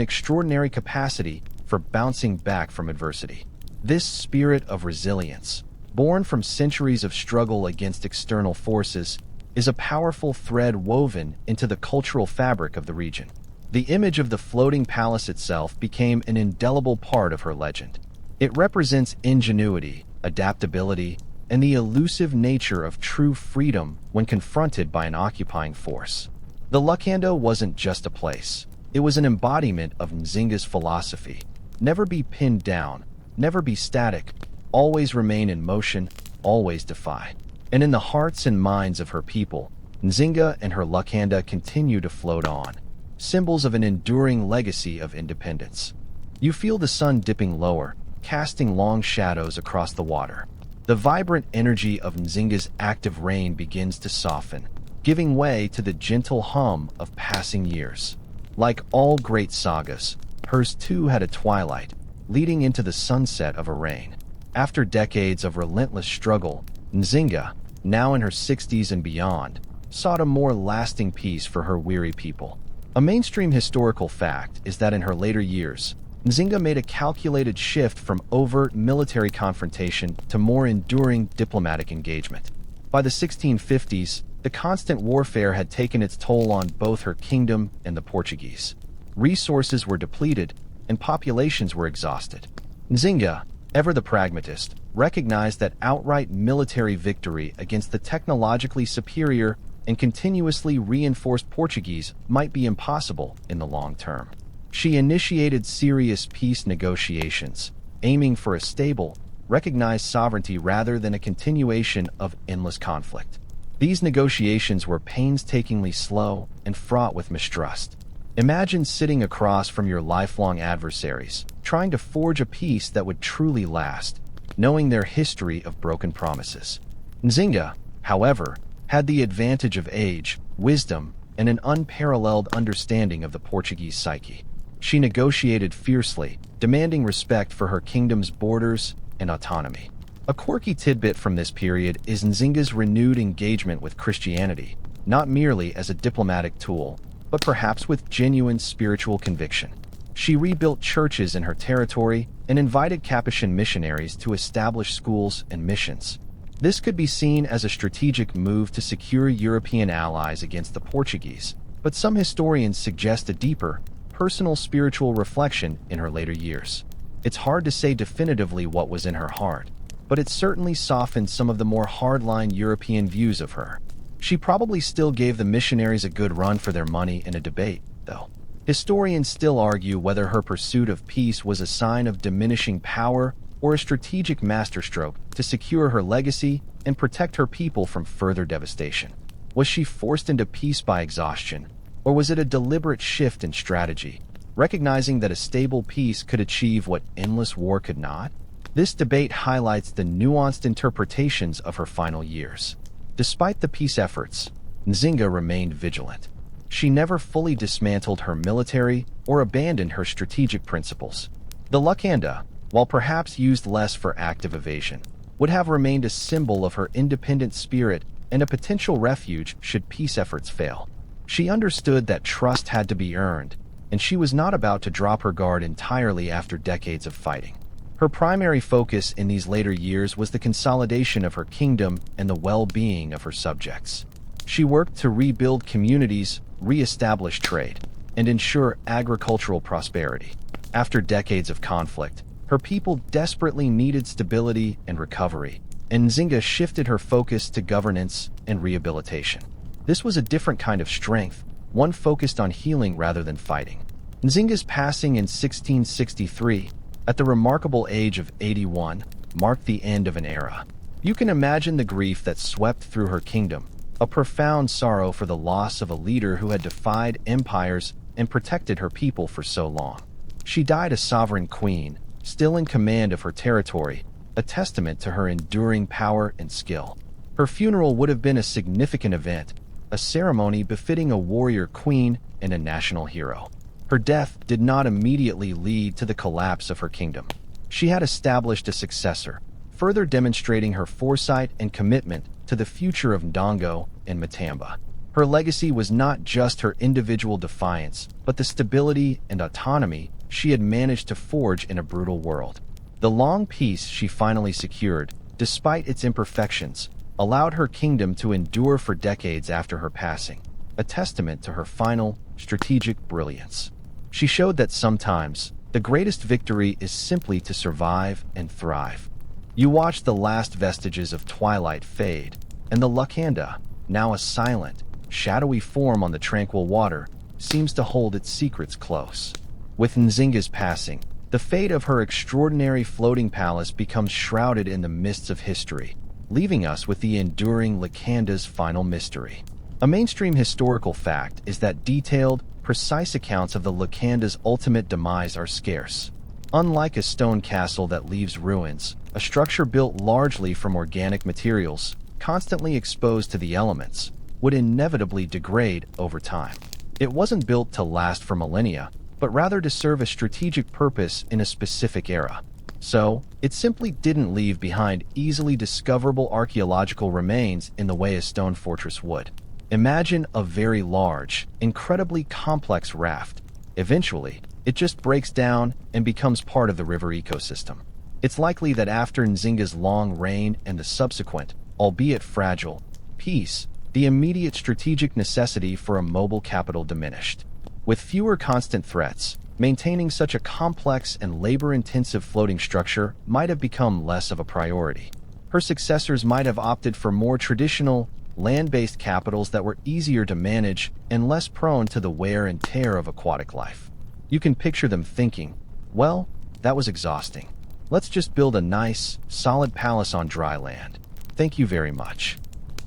extraordinary capacity for bouncing back from adversity. This spirit of resilience, born from centuries of struggle against external forces, is a powerful thread woven into the cultural fabric of the region. The image of the floating palace itself became an indelible part of her legend. It represents ingenuity, adaptability, and the elusive nature of true freedom when confronted by an occupying force. The Lukanda wasn't just a place. It was an embodiment of Nzinga's philosophy. Never be pinned down, never be static, always remain in motion, always defy. And in the hearts and minds of her people, Nzinga and her Lukanda continue to float on, symbols of an enduring legacy of independence. You feel the sun dipping lower, casting long shadows across the water. The vibrant energy of Nzinga's active reign begins to soften, giving way to the gentle hum of passing years. Like all great sagas, hers too had a twilight, leading into the sunset of a reign. After decades of relentless struggle, Nzinga, now in her 60s and beyond, sought a more lasting peace for her weary people. A mainstream historical fact is that in her later years, Nzinga made a calculated shift from overt military confrontation to more enduring diplomatic engagement. By the 1650s, the constant warfare had taken its toll on both her kingdom and the Portuguese. Resources were depleted, and populations were exhausted. Nzinga, ever the pragmatist, recognized that outright military victory against the technologically superior and continuously reinforced Portuguese might be impossible in the long term. She initiated serious peace negotiations, aiming for a stable, recognized sovereignty rather than a continuation of endless conflict. These negotiations were painstakingly slow and fraught with mistrust. Imagine sitting across from your lifelong adversaries, trying to forge a peace that would truly last, knowing their history of broken promises. Nzinga, however, had the advantage of age, wisdom, and an unparalleled understanding of the Portuguese psyche. She negotiated fiercely, demanding respect for her kingdom's borders and autonomy. A quirky tidbit from this period is Nzinga's renewed engagement with Christianity, not merely as a diplomatic tool, but perhaps with genuine spiritual conviction. She rebuilt churches in her territory and invited Capuchin missionaries to establish schools and missions. This could be seen as a strategic move to secure European allies against the Portuguese, but some historians suggest a deeper, personal spiritual reflection in her later years. It's hard to say definitively what was in her heart, but it certainly softened some of the more hardline European views of her. She probably still gave the missionaries a good run for their money in a debate, though. Historians still argue whether her pursuit of peace was a sign of diminishing power or a strategic masterstroke to secure her legacy and protect her people from further devastation. Was she forced into peace by exhaustion, or was it a deliberate shift in strategy, recognizing that a stable peace could achieve what endless war could not? This debate highlights the nuanced interpretations of her final years. Despite the peace efforts, Nzinga remained vigilant. She never fully dismantled her military or abandoned her strategic principles. The Lukanda, while perhaps used less for active evasion, would have remained a symbol of her independent spirit and a potential refuge should peace efforts fail. She understood that trust had to be earned, and she was not about to drop her guard entirely after decades of fighting. Her primary focus in these later years was the consolidation of her kingdom and the well-being of her subjects. She worked to rebuild communities, re-establish trade, and ensure agricultural prosperity. After decades of conflict, her people desperately needed stability and recovery, and Nzinga shifted her focus to governance and rehabilitation. This was a different kind of strength, one focused on healing rather than fighting. Nzinga's passing in 1663, at the remarkable age of 81, marked the end of an era. You can imagine the grief that swept through her kingdom, a profound sorrow for the loss of a leader who had defied empires and protected her people for so long. She died a sovereign queen, still in command of her territory, a testament to her enduring power and skill. Her funeral would have been a significant event, a ceremony befitting a warrior queen and a national hero. Her death did not immediately lead to the collapse of her kingdom. She had established a successor, further demonstrating her foresight and commitment to the future of Ndongo and Matamba. Her legacy was not just her individual defiance, but the stability and autonomy she had managed to forge in a brutal world. The long peace she finally secured, despite its imperfections, allowed her kingdom to endure for decades after her passing, a testament to her final, strategic brilliance. She showed that sometimes, the greatest victory is simply to survive and thrive. You watch the last vestiges of twilight fade, and the Lukanda, now a silent, shadowy form on the tranquil water, seems to hold its secrets close. With Nzinga's passing, the fate of her extraordinary floating palace becomes shrouded in the mists of history, leaving us with the enduring Lukanda's final mystery. A mainstream historical fact is that detailed, precise accounts of the Lukanda's ultimate demise are scarce. Unlike a stone castle that leaves ruins, a structure built largely from organic materials, constantly exposed to the elements, would inevitably degrade over time. It wasn't built to last for millennia, but rather to serve a strategic purpose in a specific era. So, it simply didn't leave behind easily discoverable archaeological remains in the way a stone fortress would. Imagine a very large, incredibly complex raft. Eventually, it just breaks down and becomes part of the river ecosystem. It's likely that after Nzinga's long reign and the subsequent, albeit fragile, peace, the immediate strategic necessity for a mobile capital diminished. With fewer constant threats, maintaining such a complex and labor-intensive floating structure might have become less of a priority. Her successors might have opted for more traditional, land-based capitals that were easier to manage and less prone to the wear and tear of aquatic life. You can picture them thinking, well, that was exhausting. Let's just build a nice, solid palace on dry land. Thank you very much.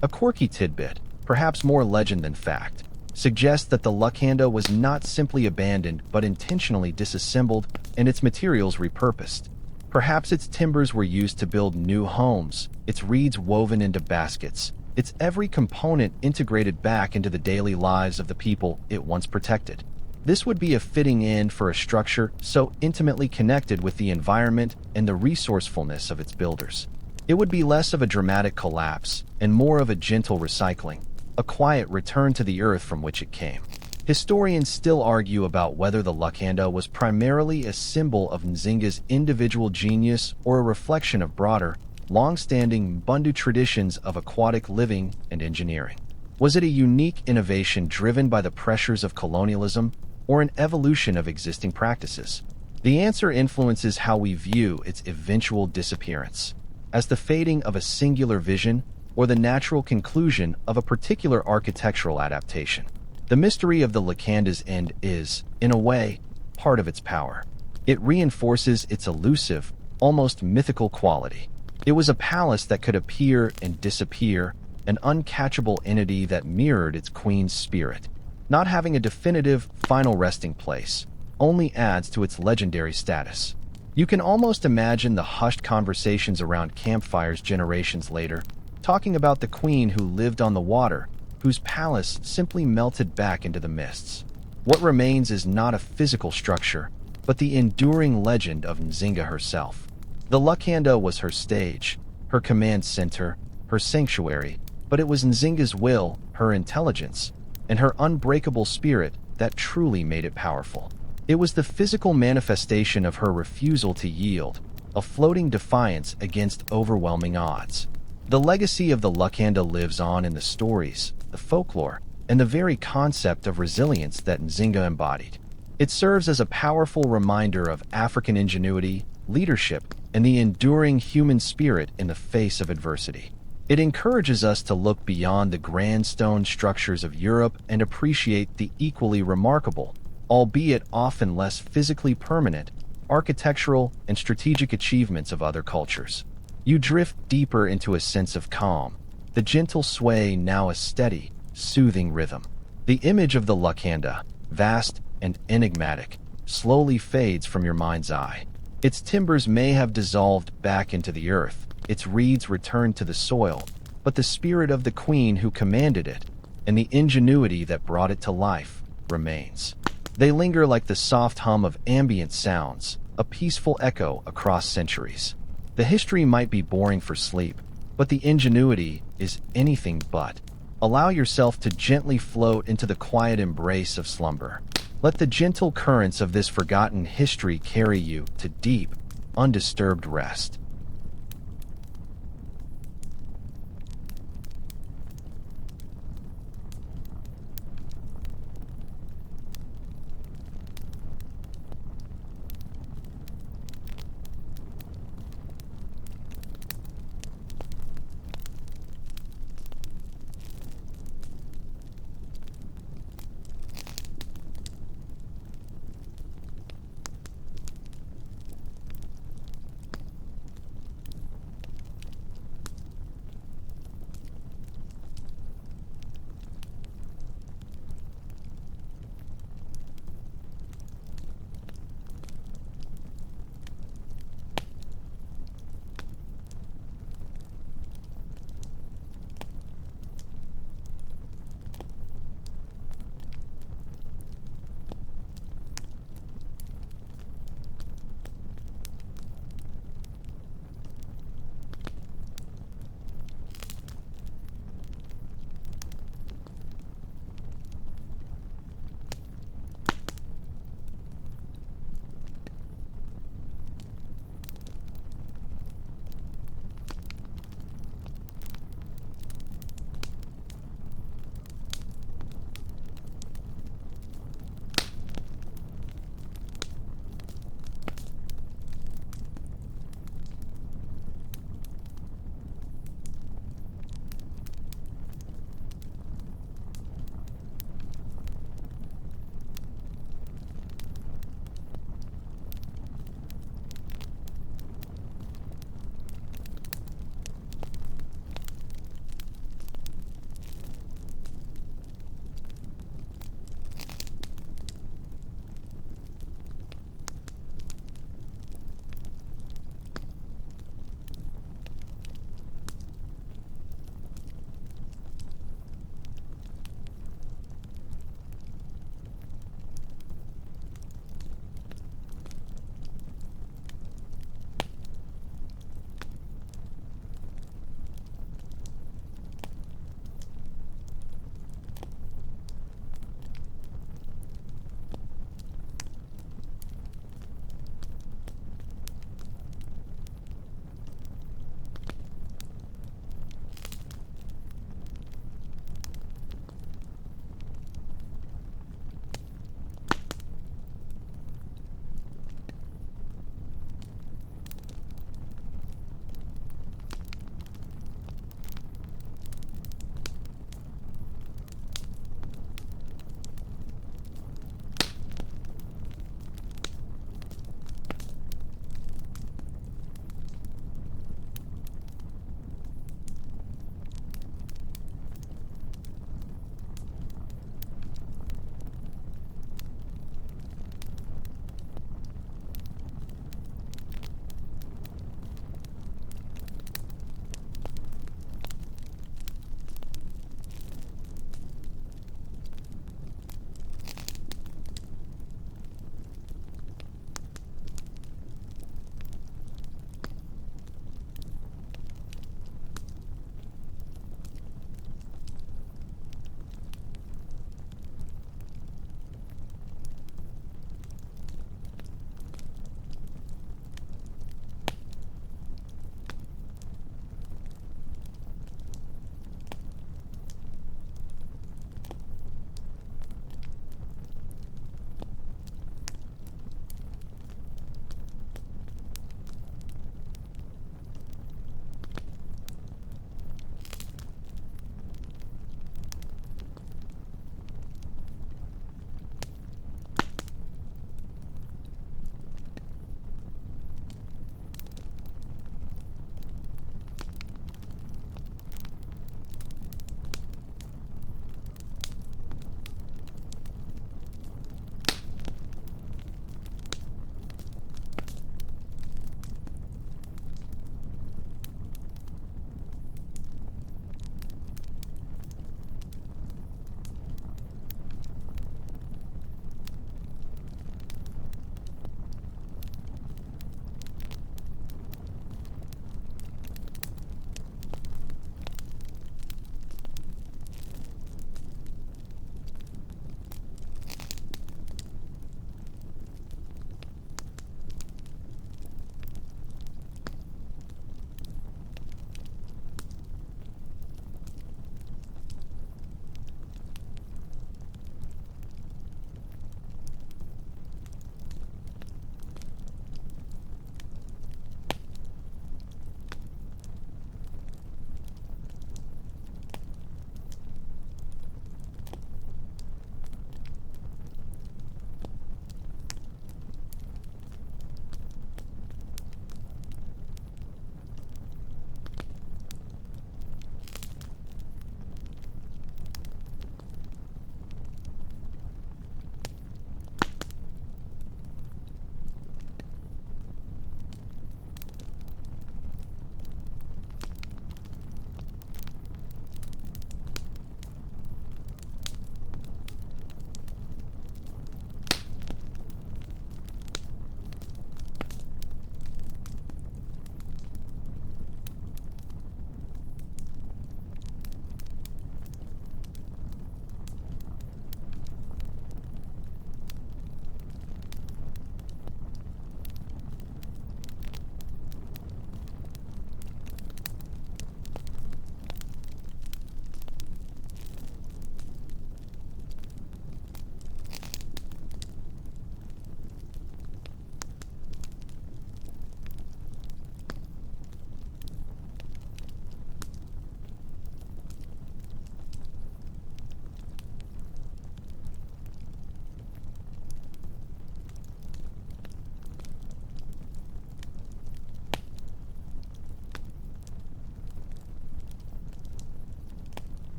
A quirky tidbit, perhaps more legend than fact, suggests that the Lacanda was not simply abandoned but intentionally disassembled and its materials repurposed. Perhaps its timbers were used to build new homes, its reeds woven into baskets, its every component integrated back into the daily lives of the people it once protected. This would be a fitting end for a structure so intimately connected with the environment and the resourcefulness of its builders. It would be less of a dramatic collapse and more of a gentle recycling, a quiet return to the earth from which it came. Historians still argue about whether the Lacanda was primarily a symbol of Nzinga's individual genius or a reflection of broader, long-standing Bundu traditions of aquatic living and engineering. Was it a unique innovation driven by the pressures of colonialism or an evolution of existing practices? The answer influences how we view its eventual disappearance, as the fading of a singular vision or the natural conclusion of a particular architectural adaptation. The mystery of the Lacanda's end is, in a way, part of its power. It reinforces its elusive, almost mythical quality. It was a palace that could appear and disappear, an uncatchable entity that mirrored its queen's spirit. Not having a definitive, final resting place only adds to its legendary status. You can almost imagine the hushed conversations around campfires generations later, talking about the queen who lived on the water, whose palace simply melted back into the mists. What remains is not a physical structure, but the enduring legend of Nzinga herself. The Lacanda was her stage, her command center, her sanctuary, but it was Nzinga's will, her intelligence, and her unbreakable spirit that truly made it powerful. It was the physical manifestation of her refusal to yield, a floating defiance against overwhelming odds. The legacy of the Lacanda lives on in the stories, the folklore, and the very concept of resilience that Nzinga embodied. It serves as a powerful reminder of African ingenuity, leadership, and the enduring human spirit in the face of adversity. It encourages us to look beyond the grand stone structures of Europe and appreciate the equally remarkable, albeit often less physically permanent, architectural and strategic achievements of other cultures. You drift deeper into a sense of calm, the gentle sway now a steady, soothing rhythm. The image of the Lacanda, vast and enigmatic, slowly fades from your mind's eye. Its timbers may have dissolved back into the earth, its reeds returned to the soil, but the spirit of the queen who commanded it, and the ingenuity that brought it to life, remains. They linger like the soft hum of ambient sounds, a peaceful echo across centuries. The history might be boring for sleep, but the ingenuity is anything but. Allow yourself to gently float into the quiet embrace of slumber. Let the gentle currents of this forgotten history carry you to deep, undisturbed rest.